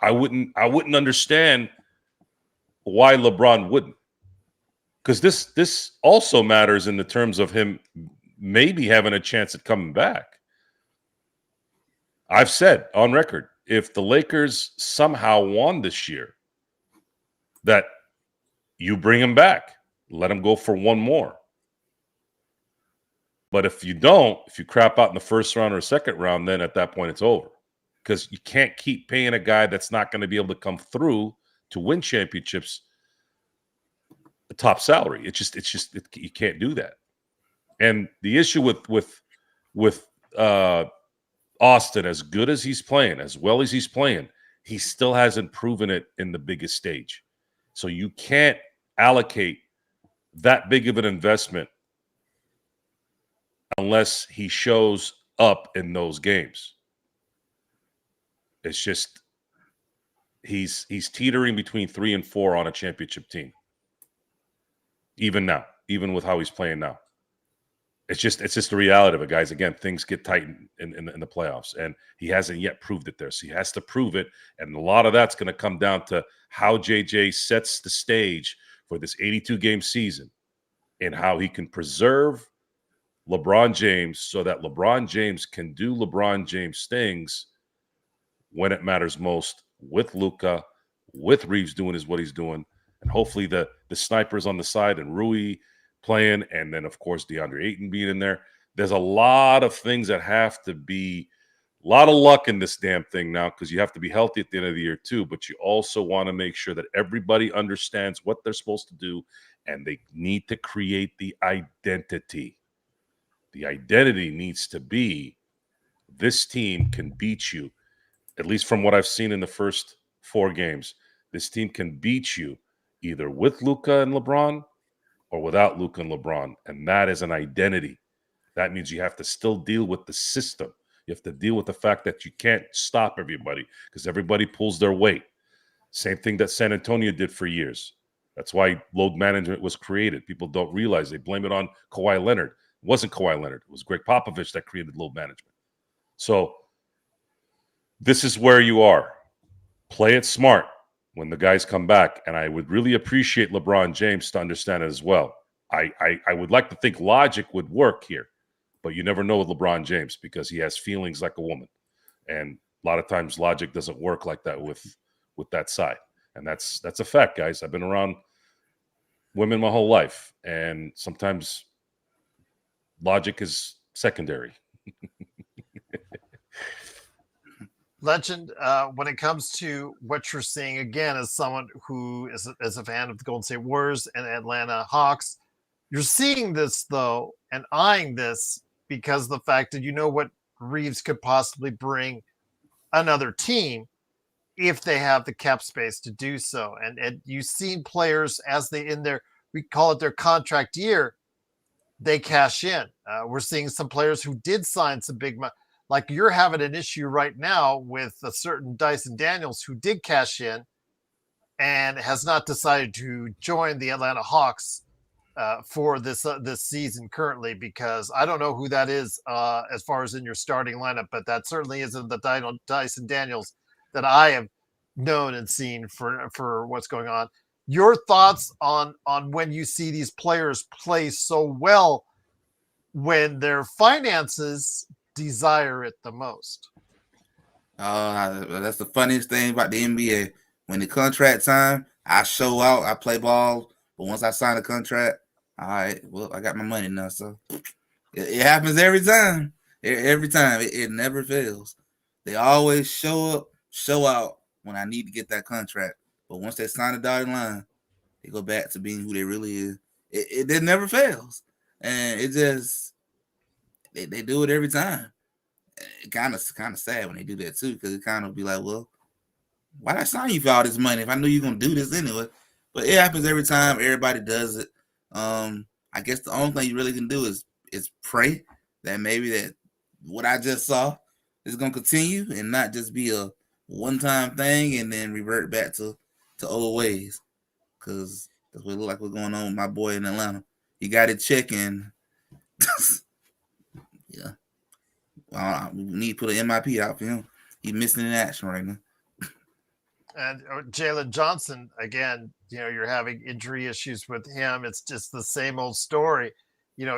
I wouldn't understand why LeBron wouldn't. Because this also matters in the terms of him maybe having a chance at coming back. I've said on record, if the Lakers somehow won this year, that you bring him back, let him go for one more. But if you don't, if you crap out in the first round or second round, then at that point it's over. Because you can't keep paying a guy that's not going to be able to come through to win championships a top salary. You can't do that. And the issue with Austin, as good as he's playing, as well as he's playing, he still hasn't proven it in the biggest stage. So you can't allocate that big of an investment unless he shows up in those games. It's just he's teetering between 3 and 4 on a championship team. Even now, even with how he's playing now. It's just the reality of it, guys. Again, things get tight in the playoffs, and he hasn't yet proved it there. So he has to prove it, and a lot of that's going to come down to how JJ sets the stage for this 82-game season and how he can preserve LeBron James so that LeBron James can do LeBron James things when it matters most with Luka, with Reaves doing what he's doing, and hopefully the snipers on the side and Rui playing, and then, of course, Deandre Ayton being in there. There's a lot of things that have to be a lot of luck in this damn thing now because you have to be healthy at the end of the year too, but you also want to make sure that everybody understands what they're supposed to do, and they need to create the identity. The identity needs to be this team can beat you, at least from what I've seen in the first 4 games. This team can beat you either with Luka and LeBron or without Luka and LeBron, and that is an identity. That means you have to still deal with the system. You have to deal with the fact that you can't stop everybody because everybody pulls their weight. Same thing that San Antonio did for years. That's why load management was created. People don't realize they blame it on Kawhi Leonard. It wasn't Kawhi Leonard. It was Greg Popovich that created load management. So this is where you are. Play it smart when the guys come back, and I would really appreciate LeBron James to understand it as well. I would like to think logic would work here, but you never know with LeBron James because he has feelings like a woman, and a lot of times logic doesn't work like that with that side, and that's a fact, guys. I've been around women my whole life, and sometimes logic is secondary. Legend, when it comes to what you're seeing, again, as someone who is a fan of the Golden State Warriors and Atlanta Hawks, you're seeing this, though, and eyeing this because of the fact that you know what Reaves could possibly bring another team if they have the cap space to do so. And you've seen players as they in their, we call it their contract year, they cash in. We're seeing some players who did sign some big money. Like you're having an issue right now with a certain Dyson Daniels who did cash in and has not decided to join the Atlanta Hawks for this season currently, because I don't know who that is as far as in your starting lineup, but that certainly isn't the Dyson Daniels that I have known and seen for what's going on. Your thoughts on when you see these players play so well when their finances desire it the most? That's the funniest thing about the NBA. When the contract time, I show out, I play ball, but once I sign a contract, all right, well, I got my money now. So it happens every time. Every time. It never fails. They always show up, show out when I need to get that contract. But once they sign the dotted line, they go back to being who they really is. It never fails. And it just, they do it every time. It kind of sad when they do that too, because it kind of be like, well, why did I sign you for all this money if I knew you're gonna do this anyway? But it happens every time. Everybody does it. I guess the only thing you really can do is pray that maybe that what I just saw is gonna continue and not just be a one-time thing and then revert back to old ways. Because that's what it look like what's going on with my boy in Atlanta. He got it checking. Yeah. We need to put an MIP out for him. He's missing in action right now. And Jalen Johnson, again, you're having injury issues with him. It's just the same old story.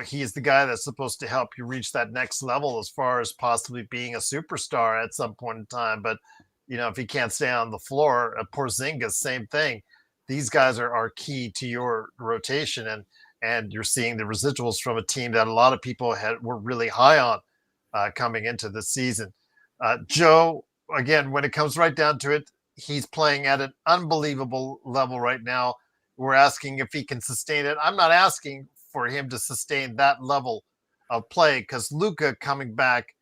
He's the guy that's supposed to help you reach that next level as far as possibly being a superstar at some point in time. But, if he can't stay on the floor, Porzingis, same thing. These guys are key to your rotation. And you're seeing the residuals from a team that a lot of people were really high on coming into the season. Joe, again, when it comes right down to it, he's playing at an unbelievable level right now. We're asking if he can sustain it. I'm not asking for him to sustain that level of play because Luka coming back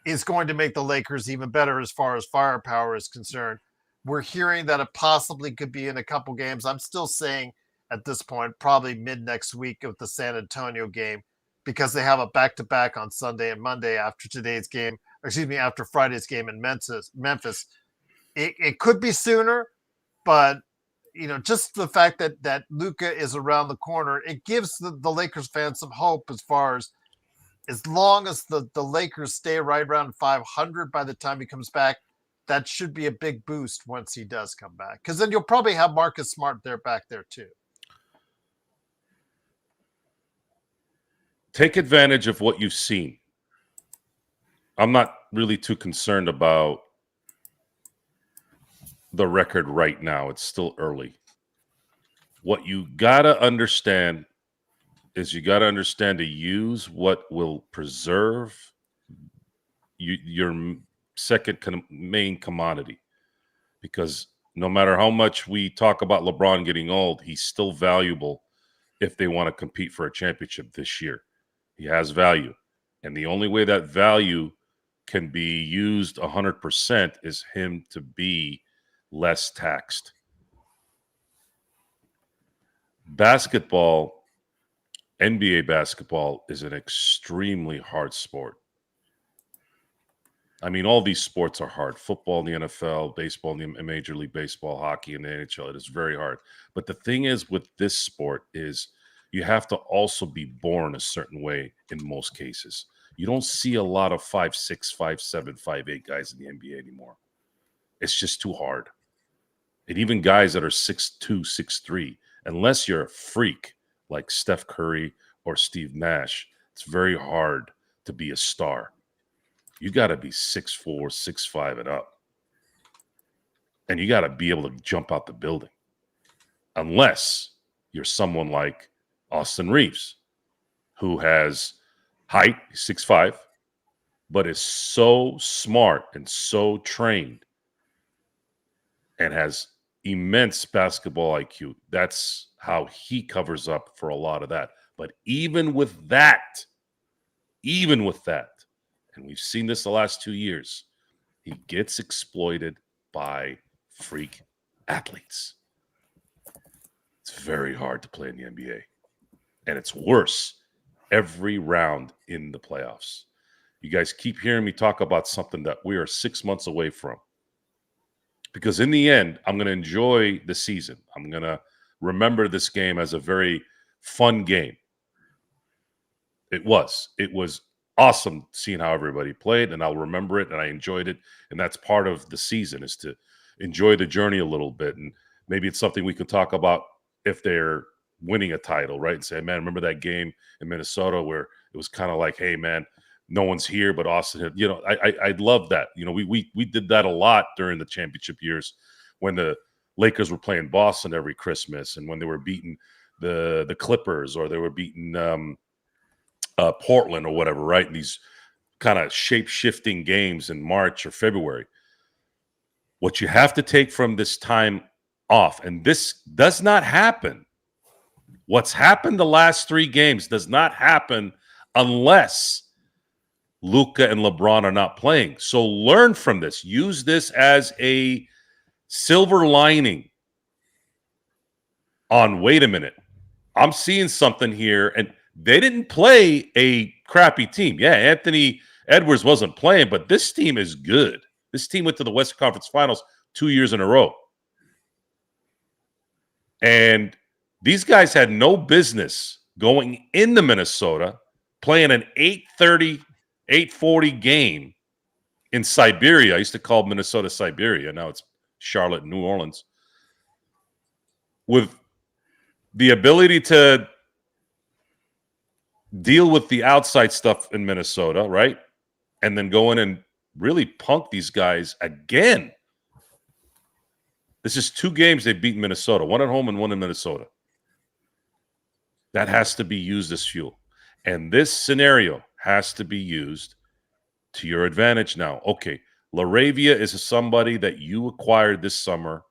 is going to make the Lakers even better as far as firepower is concerned. We're hearing that it possibly could be in a couple games. I'm still saying at this point, probably mid next week of the San Antonio game, because they have a back-to-back on Sunday and Monday after after Friday's game in Memphis. It could be sooner, but just the fact that Luka is around the corner, it gives the Lakers fans some hope as long as the Lakers stay right around 500 by the time he comes back. That should be a big boost once he does come back, because then you'll probably have Marcus Smart back there too. Take advantage of what you've seen. I'm not really too concerned about the record right now. It's still early. What you got to understand is you got to understand to use what will preserve your second main commodity. Because no matter how much we talk about LeBron getting old, he's still valuable if they want to compete for a championship this year. He has value. And the only way that value can be used 100% is him to be less taxed. Basketball, NBA basketball, is an extremely hard sport. I mean, all these sports are hard. Football in the NFL, baseball in the Major League Baseball, hockey in the NHL. It is very hard. But the thing is with this sport is you have to also be born a certain way in most cases. You don't see a lot of 5'6", 5'7", 5'8" guys in the NBA anymore. It's just too hard. And even guys that are 6'2", 6'3", unless you're a freak like Steph Curry or Steve Nash, it's very hard to be a star. You got to be 6'4", 6'5", and up. And you got to be able to jump out the building. Unless you're someone like Austin Reaves. who has height, 6'5", but is so smart and so trained and has immense basketball IQ. That's how he covers up for a lot of that. But even with that, and we've seen this the last 2 years, he gets exploited by freak athletes. It's very hard to play in the NBA. And it's worse every round in the playoffs. You guys keep hearing me talk about something that we are 6 months away from. Because in the end, I'm going to enjoy the season. I'm going to remember this game as a very fun game. It was awesome seeing how everybody played, and I'll remember it, and I enjoyed it. And that's part of the season, is to enjoy the journey a little bit. And maybe it's something we could talk about if they're winning a title, right? And say, man, remember that game in Minnesota where it was kind of like, hey, man, no one's here but Austin had, I love that. We did that a lot during the championship years when the Lakers were playing Boston every Christmas, and when they were beating the Clippers, or they were beating Portland or whatever, right? And these kind of shape-shifting games in March or February. What you have to take from this time off, and this does not happen. What's happened the last 3 games does not happen unless Luka and LeBron are not playing. So learn from this. Use this as a silver lining on, wait a minute, I'm seeing something here. And they didn't play a crappy team. Yeah, Anthony Edwards wasn't playing, but this team is good. This team went to the Western Conference Finals 2 years in a row. And these guys had no business going into Minnesota, playing an 8:30, 8:40 game in Siberia. I used to call Minnesota Siberia. Now it's Charlotte and New Orleans. With the ability to deal with the outside stuff in Minnesota, right? And then go in and really punk these guys again. This is 2 games they've beaten Minnesota, 1 at home and 1 in Minnesota. That has to be used as fuel. And this scenario has to be used to your advantage now. Okay, LaRavia is somebody that you acquired this summer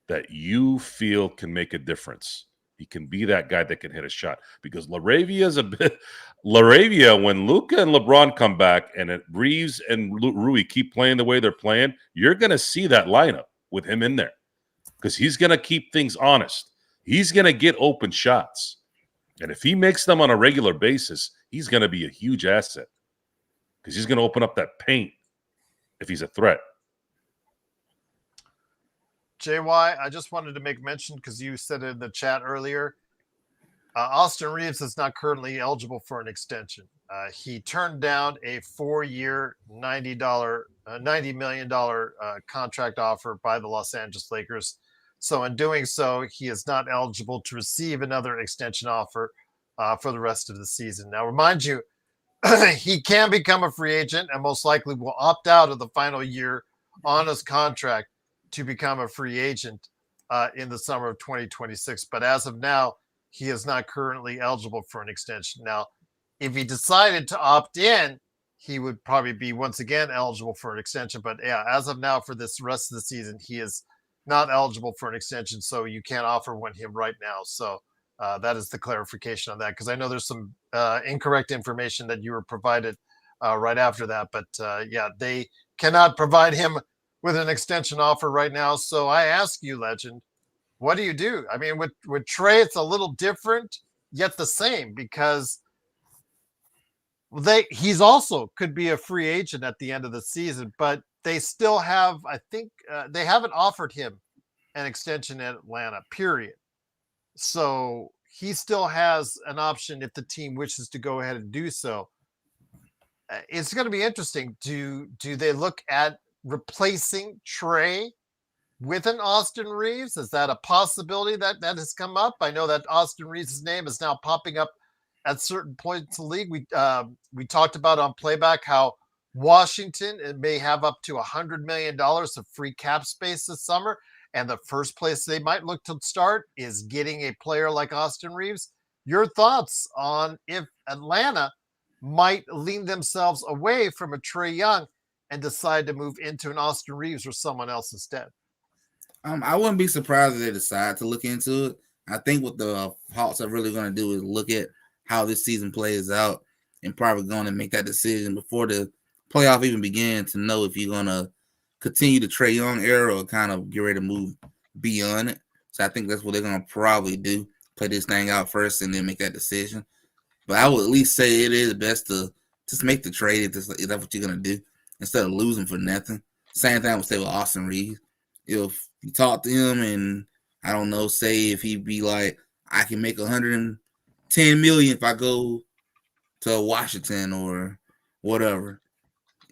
that you feel can make a difference. He can be that guy that can hit a shot, because LaRavia is a bit LaRavia. When Luka and LeBron come back and Reaves and Rui keep playing the way they're playing, you're going to see that lineup with him in there, because he's going to keep things honest. He's going to get open shots. And if he makes them on a regular basis, he's going to be a huge asset, because he's going to open up that paint if he's a threat. JY, I just wanted to make mention, because you said it in the chat earlier, Austin Reaves is not currently eligible for an extension. He turned down a 4-year, $90 million contract offer by the Los Angeles Lakers. So in doing so, he is not eligible to receive another extension offer for the rest of the season. Now, remind you, he can become a free agent and most likely will opt out of the final year on his contract to become a free agent in the summer of 2026. But as of now, he is not currently eligible for an extension. Now, if he decided to opt in, he would probably be once again eligible for an extension. But yeah, as of now, for this rest of the season, he is not eligible for an extension. So you can't offer one him right now. So that is the clarification on that, because I know there's some incorrect information that you were provided right after that. But yeah, they cannot provide him with an extension offer right now. So I ask you, Legend, what do? I mean, with Trey, it's a little different, yet the same, because he's also could be a free agent at the end of the season, but they still have, I think, they haven't offered him an extension in Atlanta, period. So he still has an option if the team wishes to go ahead and do so. It's going to be interesting. Do they look at replacing Trey with an Austin Reaves? Is that a possibility that has come up? I know that Austin Reaves' name is now popping up at certain points in the league. We talked about on playback how Washington may have up to $100 million of free cap space this summer. And the first place they might look to start is getting a player like Austin Reaves. your thoughts on if Atlanta might lean themselves away from a Trae Young and decide to move into an Austin Reaves or someone else instead. I wouldn't be surprised if they decide to look into it. I think what the Hawks are really going to do is look at how this season plays out and probably going to make that decision before the playoff even begin to know if you're going to continue the Trae Young era or kind of get ready to move beyond it. So I think that's what they're going to probably do, play this thing out first and then make that decision. But I would at least say it is best to just make the trade if that's what you're going to do instead of losing for nothing. Same thing I would say with Austin Reaves. If you talk to him and, I don't know, say if he'd be like, I can make $110 million if I go to Washington or whatever.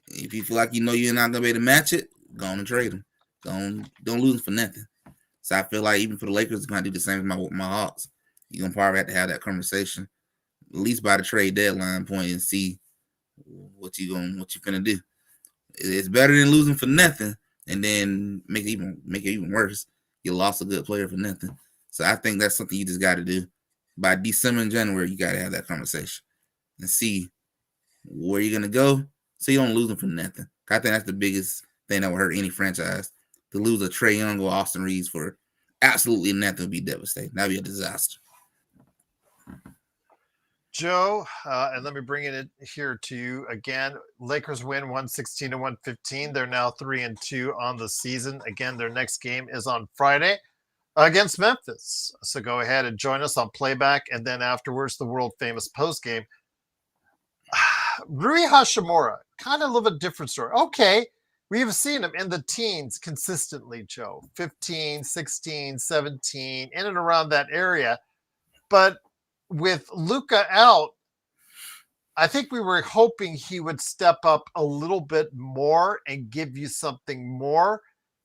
If you feel like you know you're not going to be able to match it, go on and trade him. Don't lose him for nothing. So I feel like even for the Lakers, they're going to do the same with my Hawks. You're going to probably have to have that conversation, at least by the trade deadline point, and see what you're finna do. It's better than losing for nothing and then make it even worse. You lost a good player for nothing. So I think that's something you just got to do. By December and January, you got to have that conversation and see where you're going to go so you don't lose them for nothing. I think that's the biggest thing that would hurt any franchise. To lose a Trae Young or Austin Reaves for absolutely nothing would be devastating. That would be a disaster. Joe, and let me bring it here to you again. Lakers win 116-115. They're now 3-2 on the season. Again, their next game is on Friday against Memphis. So go ahead and join us on playback, and then afterwards, the world famous postgame. Rui Hachimura, kind of a little bit different story. Okay, we have seen him in the teens consistently, Joe. 15, 16, 17, in and around that area. But with Luka out, I think we were hoping he would step up a little bit more and give you something more.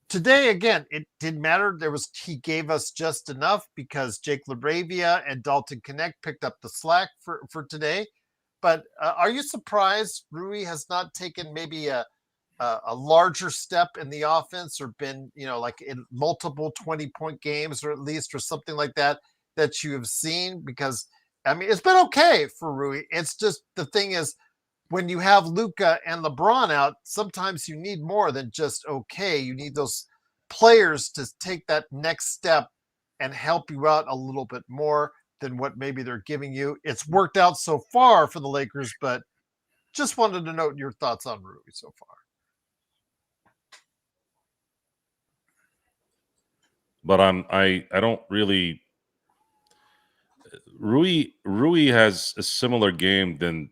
Today, again, it didn't matter. He gave us just enough because Jake LaRavia and Dalton Knecht picked up the slack for today. But are you surprised Rui has not taken maybe a larger step in the offense or been, like in multiple 20-point games or at least or something like that you have seen? Because I mean, it's been okay for Rui. It's just the thing is, when you have Luka and LeBron out, sometimes you need more than just okay. You need those players to take that next step and help you out a little bit more than what maybe they're giving you. It's worked out so far for the Lakers, but just wanted to note your thoughts on Rui so far. But I don't really. Rui has a similar game than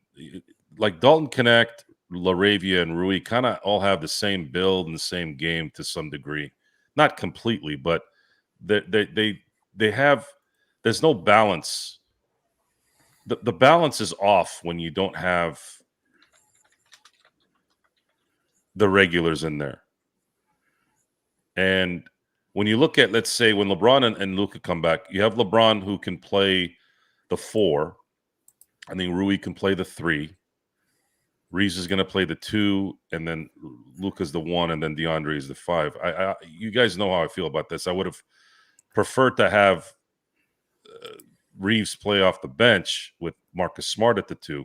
like Dalton Knecht, LaRavia, and Rui kind of all have the same build and the same game to some degree, not completely, but they have. There's no balance. The balance is off when you don't have the regulars in there. And when you look at, let's say, when LeBron and Luka come back, you have LeBron who can play the 4. I think Rui can play the 3. Reeves is going to play the 2, and then Luka's the 1, and then DeAndre is the 5. You guys know how I feel about this. I would have preferred to have Reeves play off the bench with Marcus Smart at the 2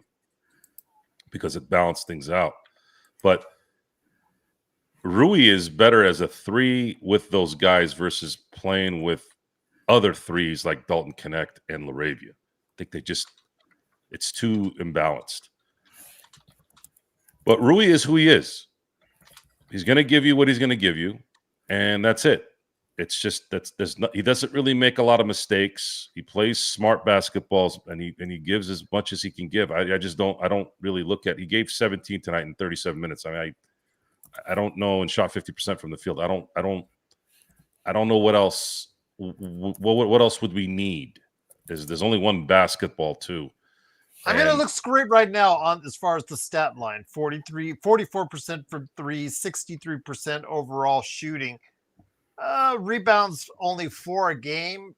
because it balanced things out. But Rui is better as a 3 with those guys versus playing with other 3s like Dalton Knecht and LaRavia. I think it's too imbalanced. But Rui is who he is. He's going to give you what he's going to give you, and that's it. It's just he doesn't really make a lot of mistakes. He plays smart basketballs, and he gives as much as he can give. I don't really look at. He gave 17 tonight in 37 minutes. I mean, I don't know, and shot 50% from the field. I don't know what else. What else would we need? There's only one basketball too. I mean, it looks great right now on as far as the stat line: 44% from 3, 63% overall shooting. Rebounds only 4 a game.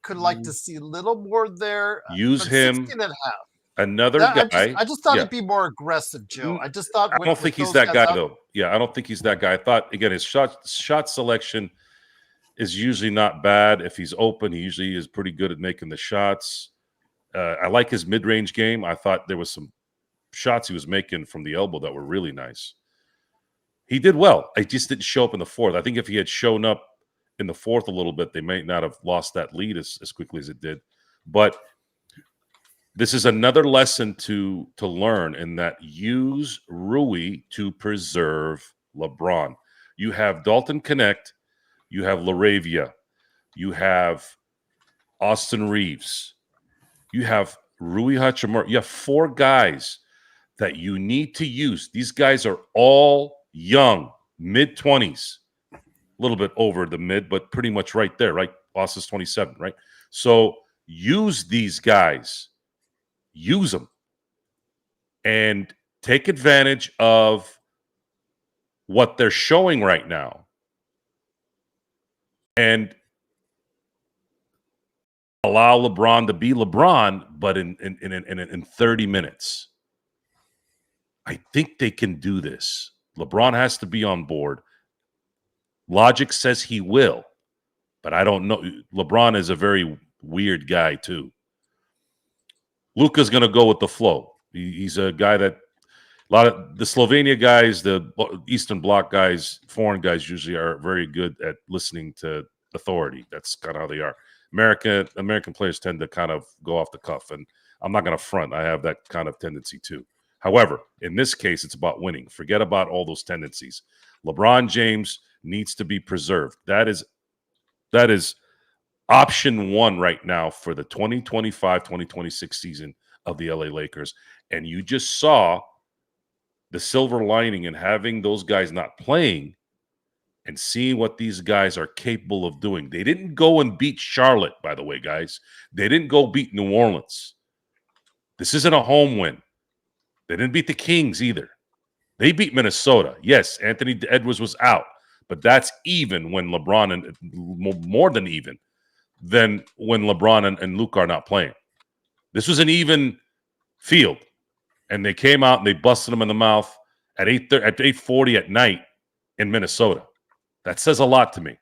Could like to see a little more there. Use him. 16 and a half. Another guy. I just thought he'd be more aggressive, Joe. I just thought. I don't think he's that guy, though. Yeah, I don't think he's that guy. I thought, again, his shot selection is usually not bad. If he's open, he usually is pretty good at making the shots. I like his mid-range game. I thought there was some shots he was making from the elbow that were really nice. He did well. I just didn't show up in the fourth. I think if he had shown up in the fourth a little bit, they may not have lost that lead as quickly as it did. But this is another lesson to learn, in that use Rui to preserve LeBron. You have Dalton Knecht, you have LaRavia, you have Austin Reaves, you have Rui Hachimura. You have 4 guys that you need to use. These guys are all young, mid-20s, a little bit over the mid, but pretty much right there, right? Austin's 27, right? So use these guys. Use them. And take advantage of what they're showing right now. And allow LeBron to be LeBron, but in 30 minutes. I think they can do this. LeBron has to be on board. Logic says he will, but I don't know. LeBron is a very weird guy too. Luka's going to go with the flow. He's a guy that a lot of the Slovenia guys, the Eastern Bloc guys, foreign guys usually are very good at listening to authority. That's kind of how they are. American players tend to kind of go off the cuff, and I'm not going to front. I have that kind of tendency too. However, in this case, it's about winning. Forget about all those tendencies. LeBron James needs to be preserved. That is option one right now for the 2025-2026 season of the LA Lakers. And you just saw the silver lining in having those guys not playing and seeing what these guys are capable of doing. They didn't go and beat Charlotte, by the way, guys. They didn't go beat New Orleans. This isn't a home win. They didn't beat the Kings either. They beat Minnesota. Yes, Anthony Edwards was out, but that's even when LeBron, and more than even, than when LeBron and Luka are not playing. This was an even field, and they came out and they busted them in the mouth at 8:40 at night in Minnesota. That says a lot to me.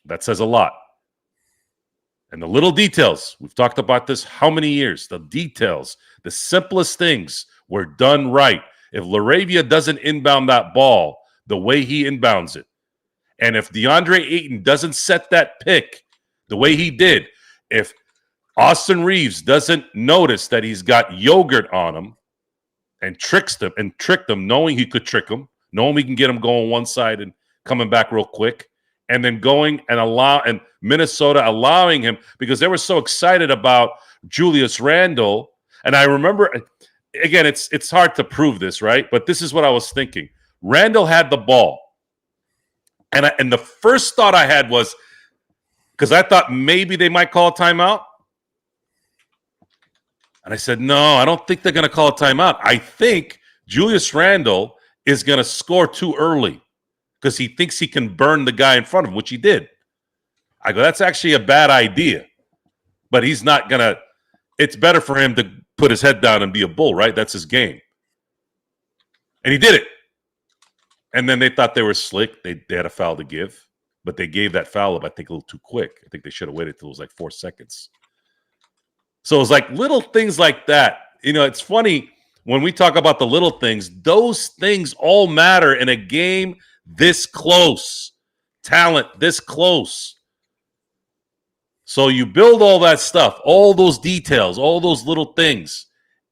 That says a lot. And the little details, we've talked about this how many years? The details, the simplest things were done right. If LaRavia doesn't inbound that ball the way he inbounds it, and if Deandre Ayton doesn't set that pick the way he did, if Austin Reaves doesn't notice that he's got yogurt on him and tricked him, knowing he could trick him, knowing we can get him going one side and coming back real quick, and then going and Minnesota allowing him, because they were so excited about Julius Randle. And I remember, again, it's hard to prove this, right? But this is what I was thinking. Randle had the ball. And the first thought I had was, because I thought maybe they might call a timeout. And I said, no, I don't think they're going to call a timeout. I think Julius Randle is going to score too early because he thinks he can burn the guy in front of him, which he did. I go, that's actually a bad idea. But he's not going to – it's better for him to put his head down and be a bull, right? That's his game. And he did it. And then they thought they were slick. They had a foul to give. But they gave that foul up, I think, a little too quick. I think they should have waited till it was like 4 seconds. So it was like little things like that. You know, it's funny when we talk about the little things, those things all matter in a game this close. Talent this close. So you build all that stuff, all those details, all those little things,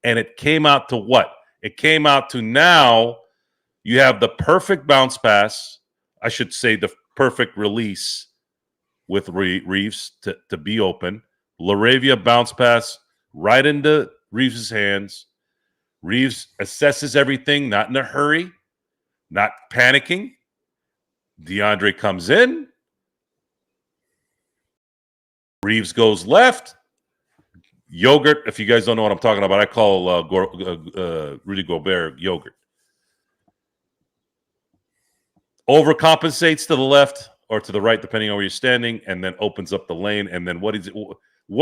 and it came out to what? It came out to now you have the perfect bounce pass. I should say the perfect release with Reaves to be open. LaRavia bounce pass right into Reaves' hands. Reaves assesses everything, not in a hurry, not panicking. DeAndre comes in. Reaves goes left. Yogurt, if you guys don't know what I'm talking about, I call Rudy Gobert yogurt. Overcompensates to the left or to the right, depending on where you're standing, and then opens up the lane. And then what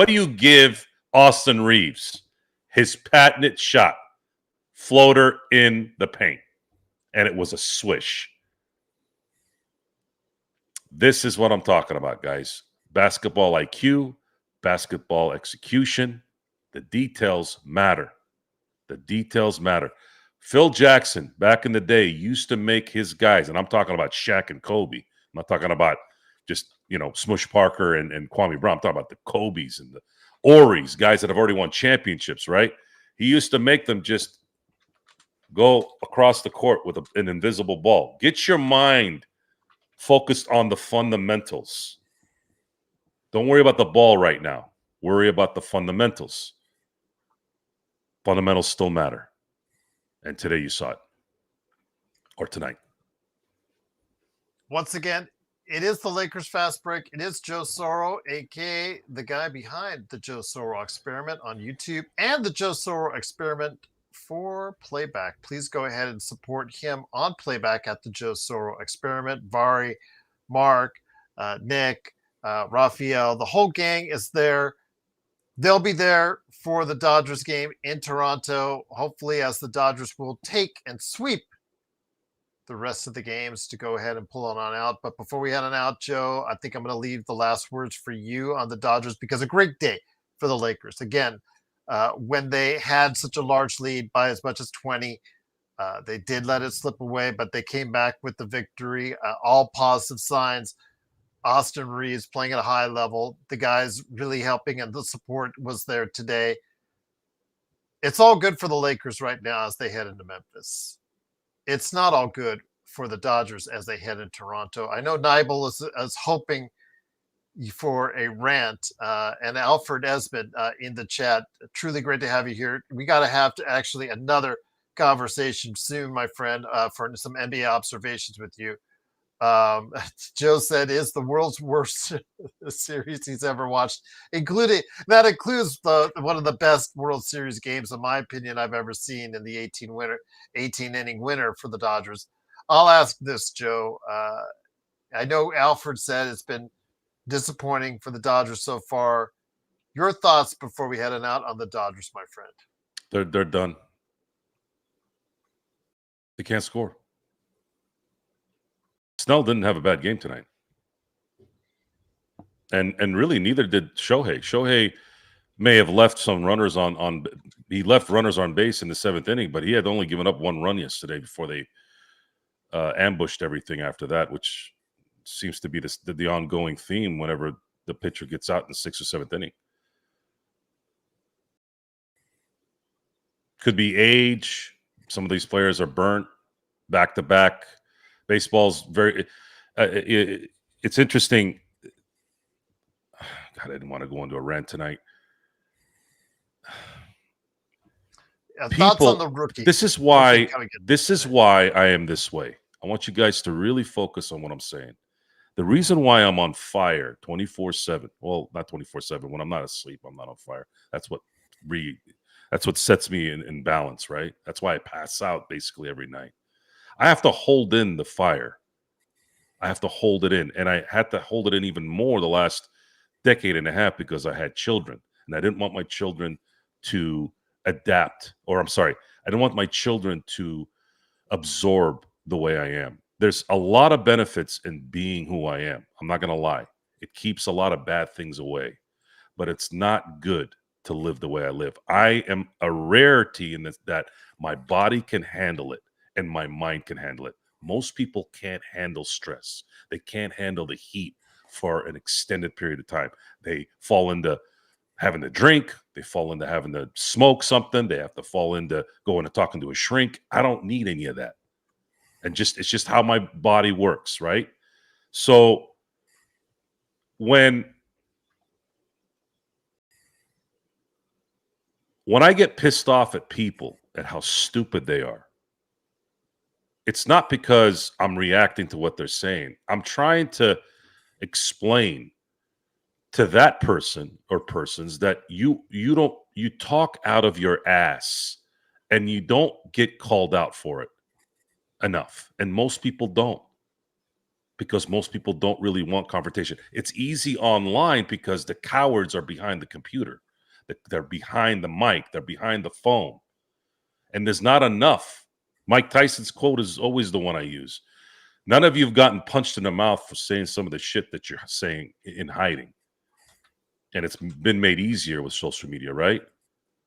do you give Austin Reaves? His patented shot. Floater in the paint. And it was a swish. This is what I'm talking about, guys. Basketball IQ, basketball execution. The details matter. The details matter. Phil Jackson, back in the day, used to make his guys, and I'm talking about Shaq and Kobe. I'm not talking about just, Smush Parker and Kwame Brown. I'm talking about the Kobes and the Oris, guys that have already won championships, right? He used to make them just go across the court with an invisible ball. Get your mind focused on the fundamentals. Don't worry about the ball right now. Worry about the fundamentals. Fundamentals still matter. And today you saw it. Or tonight. Once again, it is the Lakers Fast Break. It is Joe Soro, a.k.a. the guy behind the Joe Soro Experiment on YouTube and the Joe Soro Experiment for playback. Please go ahead and support him on playback at the Joe Soro Experiment. Vari, Mark, Nick, Raphael, the whole gang is there. They'll be there for the Dodgers game in Toronto, hopefully, as the Dodgers will take and sweep the rest of the games to go ahead and pull on out. But before we head on out, Joe, I think I'm going to leave the last words for you on the Dodgers, because a great day for the Lakers. Again, when they had such a large lead by as much as 20, they did let it slip away, but they came back with the victory. All positive signs. Austin Reaves playing at a high level. The guys really helping, and the support was there today. It's all good for the Lakers right now as they head into Memphis. It's not all good for the Dodgers as they head into Toronto. I know Nibel is hoping for a rant, and Alfred Esmond in the chat. Truly great to have you here. We got to have actually another conversation soon, my friend, for some NBA observations with you. Joe said is the world's worst series he's ever watched, includes one of the best World Series games, in my opinion, I've ever seen in the 18-inning winner for the Dodgers. I'll ask this, Joe. I know Alfred said it's been disappointing for the Dodgers so far. Your thoughts before we head out on the Dodgers, my friend? They're done. They can't score. Snell didn't have a bad game tonight. And really neither did Shohei. Shohei may have left some runners he left runners on base in the 7th inning, but he had only given up 1 run yesterday before they ambushed everything after that, which seems to be the ongoing theme whenever the pitcher gets out in the 6th or 7th inning. Could be age. Some of these players are burnt back-to-back. Baseball's very it's interesting. God, I didn't want to go into a rant tonight. Thoughts on the rookie. This is why I am this way. I want you guys to really focus on what I'm saying. The reason why I'm on fire 24/7. Well, not 24/7. When I'm not asleep, I'm not on fire. That's what sets me in balance, right? That's why I pass out basically every night. I have to hold in the fire. I have to hold it in. And I had to hold it in even more the last decade and a half because I had children. And I didn't want my children to adapt. I didn't want my children to absorb the way I am. There's a lot of benefits in being who I am. I'm not going to lie. It keeps a lot of bad things away. But it's not good to live the way I live. I am a rarity in that my body can handle it. And my mind can handle it. Most people can't handle stress. They can't handle the heat for an extended period of time. They fall into having to drink. They fall into having to smoke something. They have to fall into going and talking to a shrink. I don't need any of that. And it's just how my body works, right? So when I get pissed off at people at how stupid they are, it's not because I'm reacting to what they're saying. I'm trying to explain to that person or persons that you talk out of your ass and you don't get called out for it enough. And most people don't, because most people don't really want confrontation. It's easy online because the cowards are behind the computer. They're behind the mic. They're behind the phone. And there's not enough. Mike Tyson's quote is always the one I use. None of you have gotten punched in the mouth for saying some of the shit that you're saying in hiding. And it's been made easier with social media, right?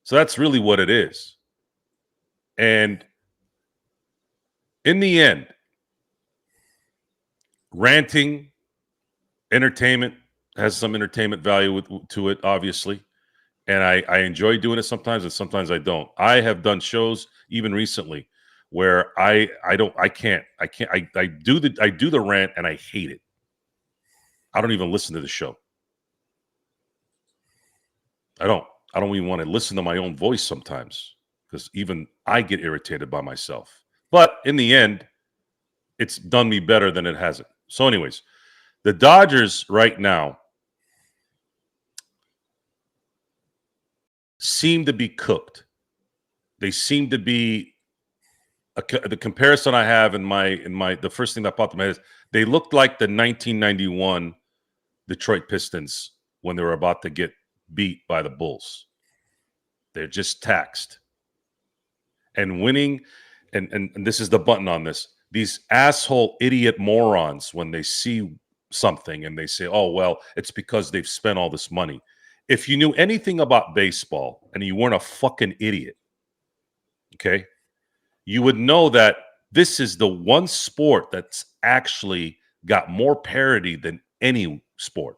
So that's really what it is. And in the end, ranting, entertainment has some entertainment value to it, obviously. And I enjoy doing it sometimes, and sometimes I don't. I have done shows even recently where I do the rant and I hate it. I don't even listen to the show. I don't even want to listen to my own voice sometimes because even I get irritated by myself. But in the end, it's done me better than it hasn't. So anyways, the Dodgers right now seem to be cooked. They seem to be the comparison I have in my the first thing that popped in my head is they looked like the 1991 Detroit Pistons when they were about to get beat by the Bulls. They're just taxed. And winning, and this is the button on this, these asshole idiot morons, when they see something and they say, oh, well, it's because they've spent all this money. If you knew anything about baseball and you weren't a fucking idiot, okay, you would know that this is the one sport that's actually got more parity than any sport,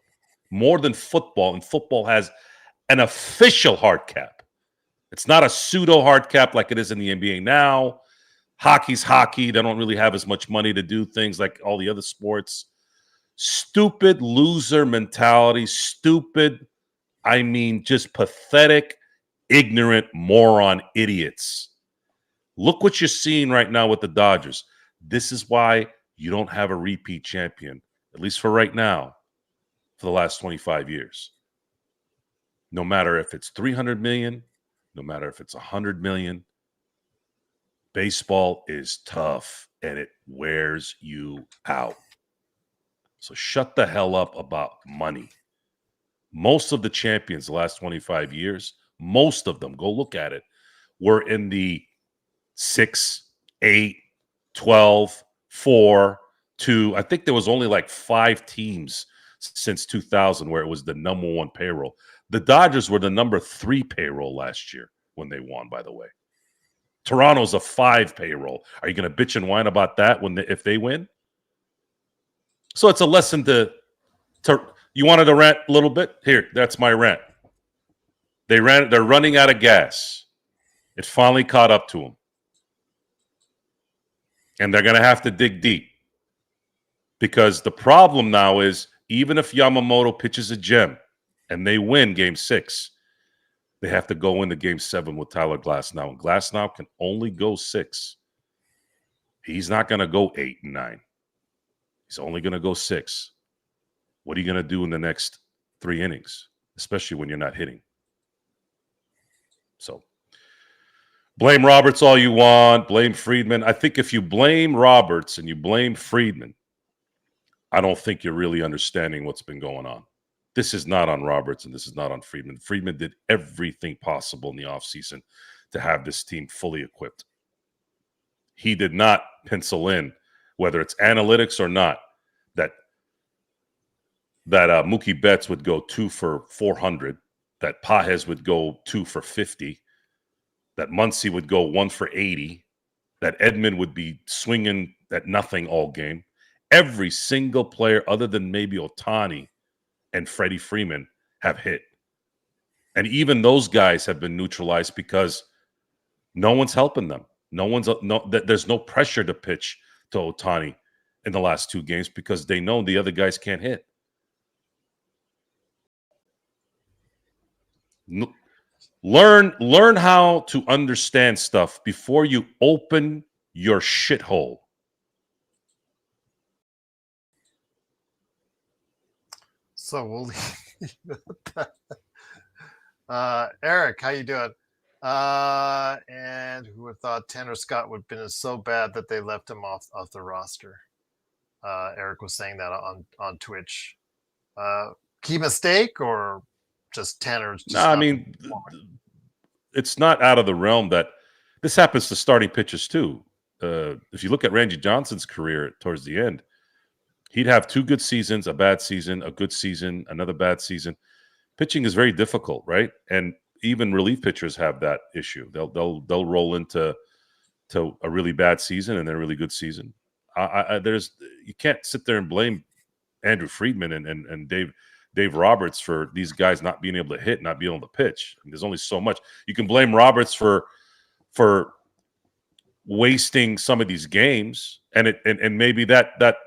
more than football. And football has an official hard cap. It's not a pseudo hard cap like it is in the NBA now. Hockey's hockey. They don't really have as much money to do things like all the other sports. Stupid loser mentality. Stupid, I mean, just pathetic, ignorant, moron idiots. Look what you're seeing right now with the Dodgers. This is why you don't have a repeat champion, at least for right now, for the last 25 years. No matter if it's 300 million, no matter if it's 100 million, baseball is tough and it wears you out. So shut the hell up about money. Most of the champions the last 25 years, most of them, go look at it, were in the 6, 8, 12, 4, 2. I think there was only like 5 teams since 2000 where it was the number 1 payroll. The Dodgers were the number 3 payroll last year when they won, by the way. Toronto's a 5 payroll. Are you going to bitch and whine about that if they win? So it's a lesson to you wanted to rant a little bit? Here, that's my rant. They're running out of gas. It finally caught up to them. And they're going to have to dig deep. Because the problem now is, even if Yamamoto pitches a gem and they win Game 6, they have to go into Game 7 with Tyler Glasnow. And Glasnow can only go 6. He's not going to go 8 and 9. He's only going to go 6. What are you going to do in the next 3 innings, especially when you're not hitting? So blame Roberts all you want. Blame Friedman. I think if you blame Roberts and you blame Friedman, I don't think you're really understanding what's been going on. This is not on Roberts and this is not on Friedman. Friedman did everything possible in the offseason to have this team fully equipped. He did not pencil in, whether it's analytics or not, that Mookie Betts would go 2 for 400, that Pajes would go 2 for 50, that Muncy would go 1 for 80, that Edman would be swinging at nothing all game. Every single player other than maybe Ohtani and Freddie Freeman have hit. And even those guys have been neutralized because no one's helping them. There's no pressure to pitch to Ohtani in the last 2 games because they know the other guys can't hit. Learn how to understand stuff before you open your shithole. So we'll leave Eric, how you doing? And who would have thought Tanner Scott would have been so bad that they left him off the roster? Eric was saying that on Twitch. Key mistake or just Tanner's? No, I mean, it's not out of the realm that this happens to starting pitchers too. If you look at Randy Johnson's career towards the end, he'd have 2 good seasons, a bad season, a good season, another bad season. Pitching is very difficult, right? And even relief pitchers have that issue. They'll roll into a really bad season and then a really good season. You can't sit there and blame Andrew Friedman and Dave Roberts for these guys not being able to hit, not being able to pitch. I mean, there's only so much. You can blame Roberts for wasting some of these games, and maybe that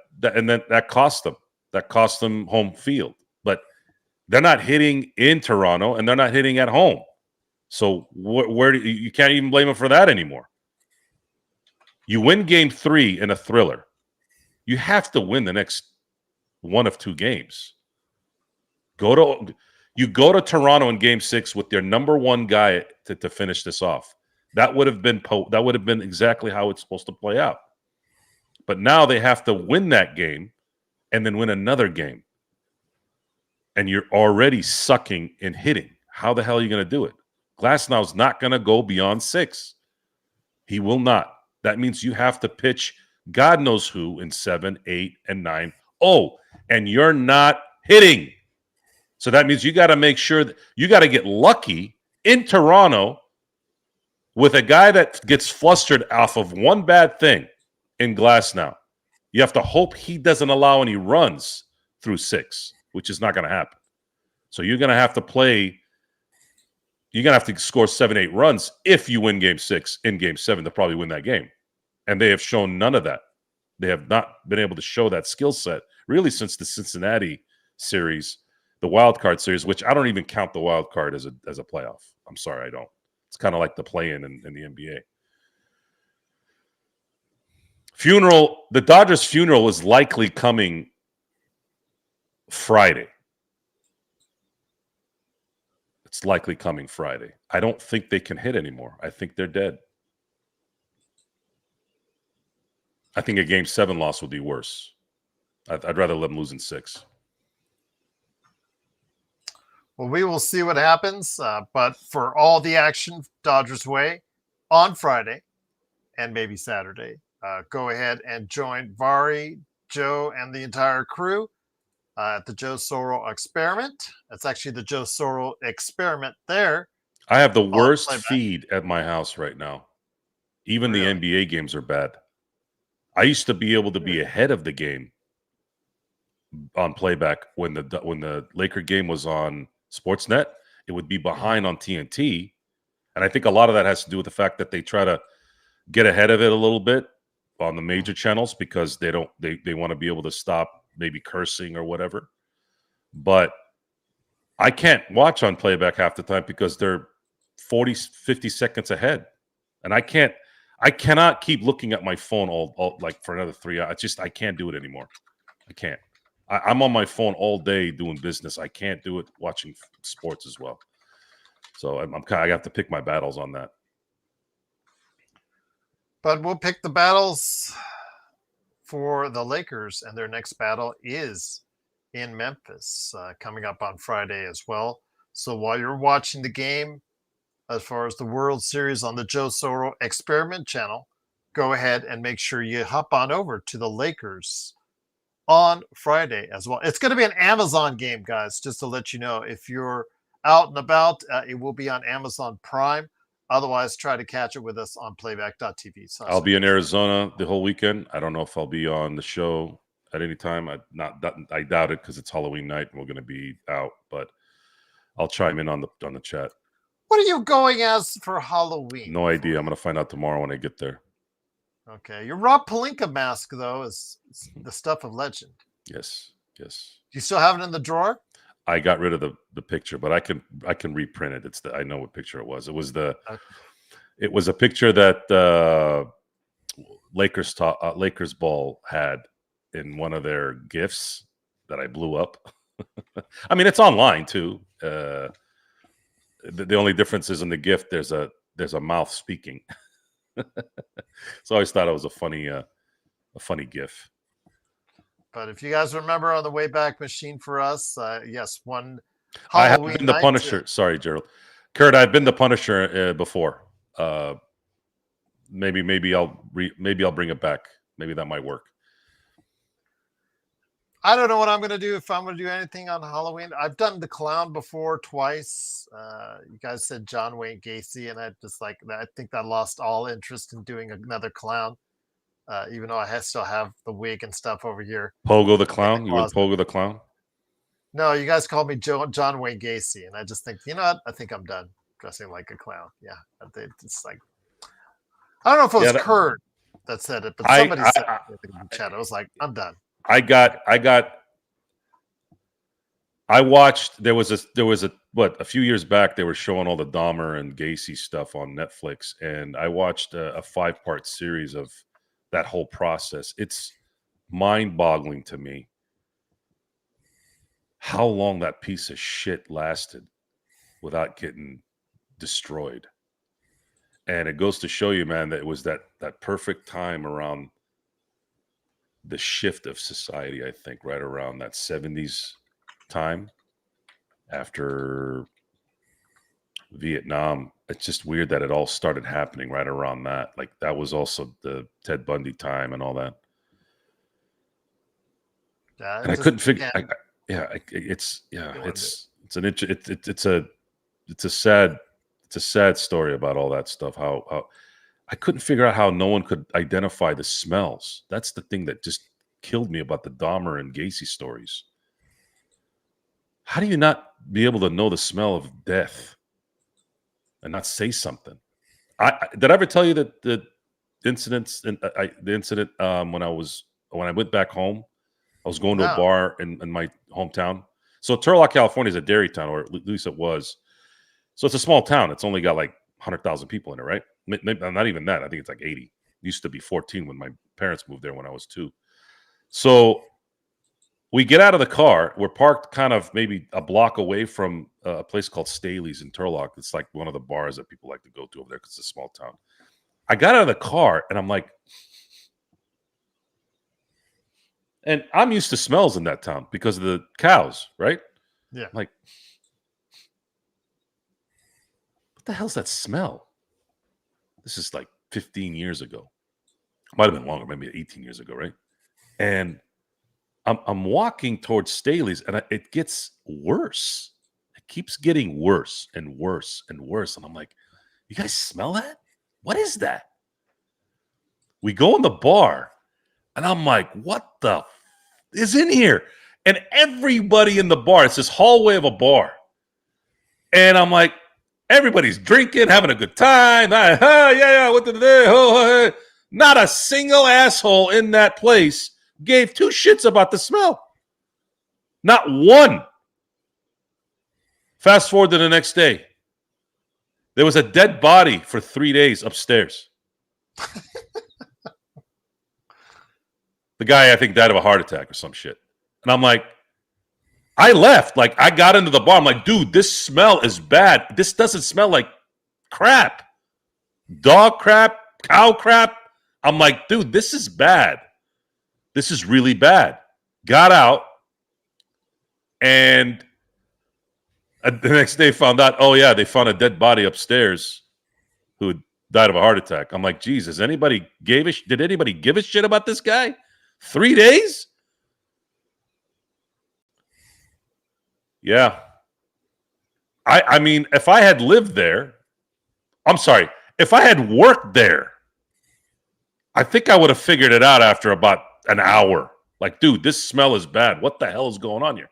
cost them. That cost them home field. But they're not hitting in Toronto, and they're not hitting at home. So you can't even blame them for that anymore. You win game 3 in a thriller. You have to win the next one of 2 games. You go to Toronto in game 6 with their number 1 guy to finish this off. That would have been exactly how it's supposed to play out. But now they have to win that game and then win another game. And you're already sucking in hitting. How the hell are you going to do it? Glasnow's not going to go beyond 6. He will not. That means you have to pitch God knows who in 7, 8, and 9. Oh, and you're not hitting. So that means you got to make sure that you got to get lucky in Toronto with a guy that gets flustered off of one bad thing in Glasnow. You have to hope he doesn't allow any runs through 6, which is not going to happen. So you're going to have to play. You're going to have to score 7, 8 runs if you win game 6 in game 7 to probably win that game. And they have shown none of that. They have not been able to show that skill set really since the Cincinnati series, the wild card series, which I don't even count the wild card as a playoff. I'm sorry, I don't. It's kind of like the play-in in the NBA. The Dodgers' funeral is likely coming Friday. It's likely coming Friday. I don't think they can hit anymore. I think they're dead. I think a game 7 loss would be worse. I'd rather let them lose in 6. Well, we will see what happens. But for all the action Dodgers way on Friday and maybe Saturday, go ahead and join Vari, Joe, and the entire crew at the Joe Sorrell Experiment. That's actually the Joe Sorrell Experiment there. I have the worst feed at my house right now. Even Really? the NBA games are bad. I used to be able to be ahead of the game on playback when the Laker game was on Sportsnet. It would be behind on TNT, and I think a lot of that has to do with the fact that they try to get ahead of it a little bit on the major channels because they want to be able to stop maybe cursing or whatever. But I can't watch on playback half the time because they're 40, 50 seconds ahead, and I cannot keep looking at my phone all like for another 3 hours. I can't do it anymore. I can't. I'm on my phone all day doing business. I can't do it watching sports as well. So I have to pick my battles on that. But we'll pick the battles for the Lakers, and their next battle is in Memphis, coming up on Friday as well. So while you're watching the game, as far as the World Series on the Joe Sorrell Experiment channel, go ahead and make sure you hop on over to the Lakers on Friday as well. It's going to be an Amazon game, guys, just to let you know. If you're out and about, it will be on Amazon Prime. Otherwise, try to catch it with us on playback.tv. I'll be in Arizona the whole weekend. I don't know if I'll be on the show at any time. I doubt it because it's Halloween night and we're going to be out, but I'll chime in on the chat. What are you going as for Halloween? No idea. I'm going to find out tomorrow when I get there. Okay. Your Rob Pelinka mask, though, is the stuff of legend. Yes. Do you still have it in the drawer? I got rid of the picture, but I can reprint it. I know what picture it was. It was a picture that Lakers ball had in one of their gifts that I blew up. I mean, it's online too. The only difference is in the gift there's a mouth speaking. So I always thought it was a funny gif. But if you guys remember on the Wayback Machine for us, yes, one I have Halloween been the Punisher. Sorry, Gerald. Kurt, I've been the Punisher before. Maybe I'll bring it back. Maybe that might work. I don't know what I'm going to do if I'm going to do anything on Halloween. I've done the clown before twice. You guys said John Wayne Gacy, and I think I lost all interest in doing another clown. Even though I still have the wig and stuff over here. Pogo the clown? You would Pogo the clown? No, you guys called me John Wayne Gacy, and I just think, you know what? I think I'm done dressing like a clown. Yeah, it's like, I don't know if it was Kurt that said it, but somebody said it in the chat. I was like, I'm done. I watched. There was a few years back they were showing all the Dahmer and Gacy stuff on Netflix, and I watched a 5-part series of that whole process. It's mind-boggling to me how long that piece of shit lasted without getting destroyed. And it goes to show you, man, that it was that perfect time around the shift of society, I think, right around that 70s time after Vietnam. It's just weird that it all started happening right around that. Like, that was also the Ted Bundy time and all that. Yeah, and I couldn't figure. It's a sad story about all that stuff. How I couldn't figure out how no one could identify the smells. That's the thing that just killed me about the Dahmer and Gacy stories. How do you not be able to know the smell of death and not say something? Did I ever tell you that the incident when I went back home? I was going to a bar in my hometown. So Turlock, California is a dairy town, or at least it was. So it's a small town. It's only got like 100,000 people in it, right? Maybe, not even that. I think it's like 80. It used to be 14 when my parents moved there when I was 2. So we get out of the car. We're parked kind of maybe a block away from a place called Staley's in Turlock. It's like one of the bars that people like to go to over there because it's a small town. I got out of the car and I'm like, and I'm used to smells in that town because of the cows, right? Yeah. I'm like, what the hell's that smell? This is like 15 years ago. Might have been longer, maybe 18 years ago, right? And I'm walking towards Staley's, and it gets worse. It keeps getting worse and worse and worse. And I'm like, you guys smell that? What is that? We go in the bar, and I'm like, what the is in here? And everybody in the bar, it's this hallway of a bar. And I'm like, everybody's drinking, having a good time. What did they? Not a single asshole in that place gave 2 shits about the smell. Not one. Fast forward to the next day. There was a dead body for 3 days upstairs. The guy, I think, died of a heart attack or some shit. And I'm like, I left. Like, I got into the bar. I'm like, dude, this smell is bad. This doesn't smell like crap. Dog crap, cow crap. I'm like, dude, this is bad. This is really bad. Got out. And the next day found out, oh, yeah, they found a dead body upstairs who had died of a heart attack. I'm like, Jesus, did anybody give a shit about this guy? 3 days? Yeah. I mean, if I had lived there, I'm sorry, if I had worked there, I think I would have figured it out after about an hour. Like, dude, this smell is bad. What the hell is going on here?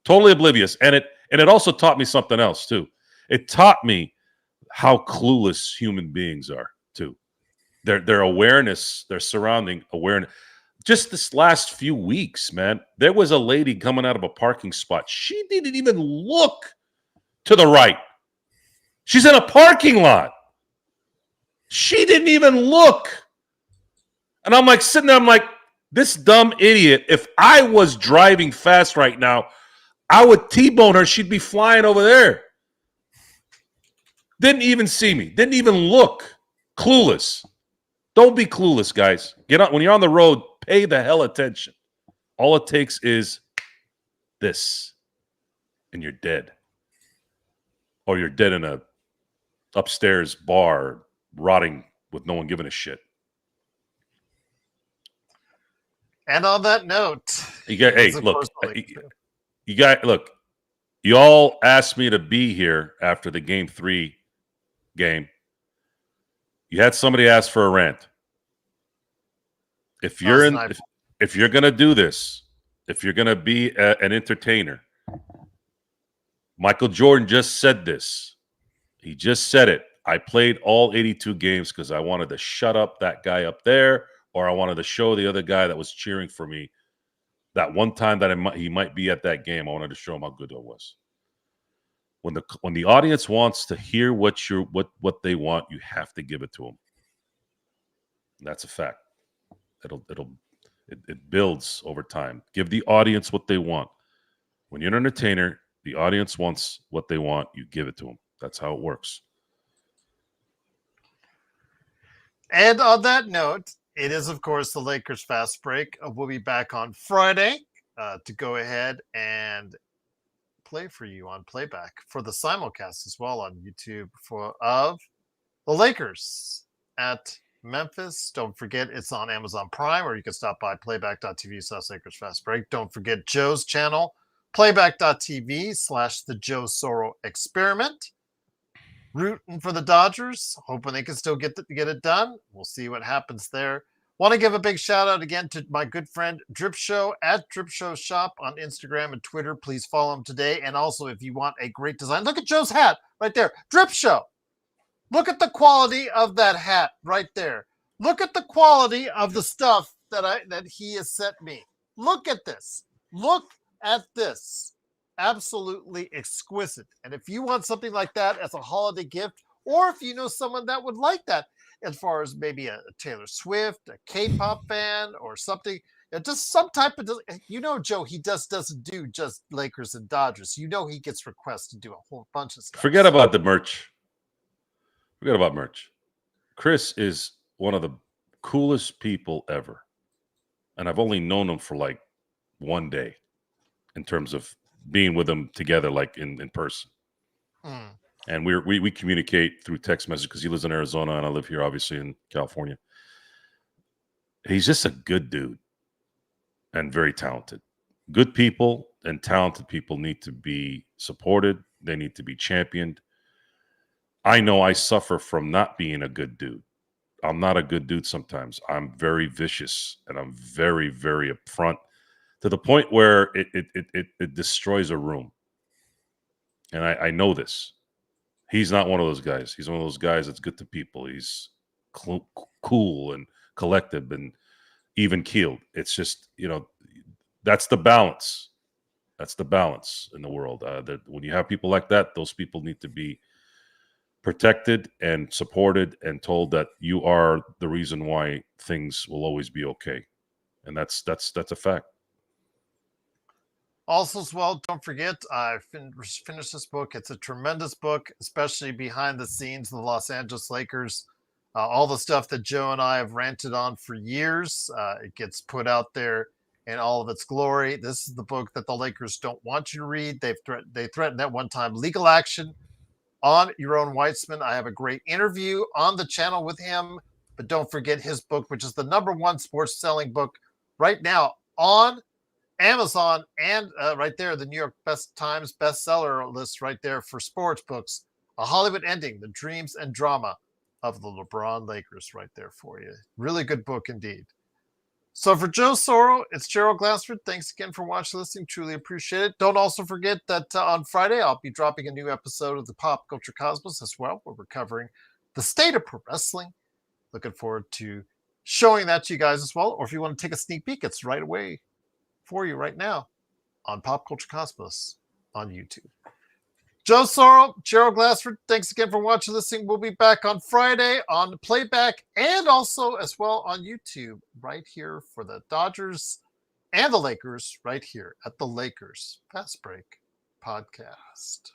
Totally oblivious. And it also taught me something else, too. It taught me how clueless human beings are, too. Their awareness, their surrounding awareness. Just this last few weeks, man, there was a lady coming out of a parking spot. She didn't even look to the right. She's in a parking lot. She didn't even look. And I'm like sitting there, I'm like, this dumb idiot, if I was driving fast right now, I would T-bone her. She'd be flying over there. Didn't even see me. Didn't even look. Clueless. Don't be clueless, guys. Get on when you're on the road. Pay the hell attention. All it takes is this, and you're dead. Or you're dead in a upstairs bar, rotting with no one giving a shit. And on that note, You got, it hey, is, of look, course, the Lakers win. you got, look, you all asked me to be here after the Game 3 game. You had somebody ask for a rant. If you're if you're gonna do this, if you're gonna be an entertainer, Michael Jordan just said this. He just said it. I played all 82 games because I wanted to shut up that guy up there, or I wanted to show the other guy that was cheering for me that one time that he might be at that game. I wanted to show him how good it was. When the audience wants to hear what they want, you have to give it to them. That's a fact. It builds over time. Give the audience what they want. When you're an entertainer, the audience wants what they want. You give it to them. That's how it works. And on that note, it is, of course, the Lakers Fast Break. We'll be back on Friday to go ahead and play for you on playback for the simulcast as well on YouTube of the Lakers at Memphis. Don't forget, it's on Amazon Prime, or you can stop by playback.tv/Lakers Fast Break. Don't forget Joe's channel, playback.tv/the Joe Soro Experiment. Rooting for the Dodgers, hoping they can still get it done. We'll see what happens there. Want to give a big shout out again to my good friend Drip Show at Drip Show Shop on Instagram and Twitter. Please follow him today. And also, if you want a great design, look at Joe's hat right there. Drip Show. Look at the quality of that hat right there. Look at the quality of the stuff that he has sent me. Look at this. Look at this. Absolutely exquisite. And if you want something like that as a holiday gift, or if you know someone that would like that, as far as maybe a Taylor Swift, a K-pop fan, or something, just some type of, Joe, he doesn't do just Lakers and Dodgers. He gets requests to do a whole bunch of stuff. Forget about the merch. Forget about merch. Chris is one of the coolest people ever. And I've only known him for like one day in terms of being with him together, like in person. And we communicate through text message because he lives in Arizona and I live here, obviously, in California. He's just a good dude and very talented. Good people and talented people need to be supported. They need to be championed. I know I suffer from not being a good dude. I'm not a good dude sometimes. I'm very vicious and I'm very, very upfront to the point where it destroys a room. And I know this. He's not one of those guys. He's one of those guys that's good to people. He's cool and collective and even keeled. It's just, that's the balance. That's the balance in the world. That when you have people like that, those people need to be protected and supported and told that you are the reason why things will always be okay. And that's a fact. Also, as well, don't forget, I finished this book. It's a tremendous book, especially behind the scenes of the Los Angeles Lakers. All the stuff that Joe and I have ranted on for years, it gets put out there in all of its glory. This is the book that the Lakers don't want you to read. They threatened at one time legal action on Yaron Weitzman. I have a great interview on the channel with him, but don't forget his book, which is the #1 sports selling book right now on Amazon, and right there, the New York Times bestseller list right there for sports books. A Hollywood Ending, The Dreams and Drama of the LeBron Lakers right there for you. Really good book indeed. So for Joe Soro, it's Gerald Glassford. Thanks again for watching, listening. Truly appreciate it. Don't also forget that on Friday, I'll be dropping a new episode of the Pop Culture Cosmos as well, where we're covering the state of pro wrestling. Looking forward to showing that to you guys as well. Or if you want to take a sneak peek, it's right away for you right now on Pop Culture Cosmos on YouTube. Joe Soro, Gerald Glassford, thanks again for watching, listening. We'll be back on Friday on playback and also as well on YouTube right here for the Dodgers and the Lakers right here at the Lakers Fast Break Podcast.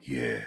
Yeah.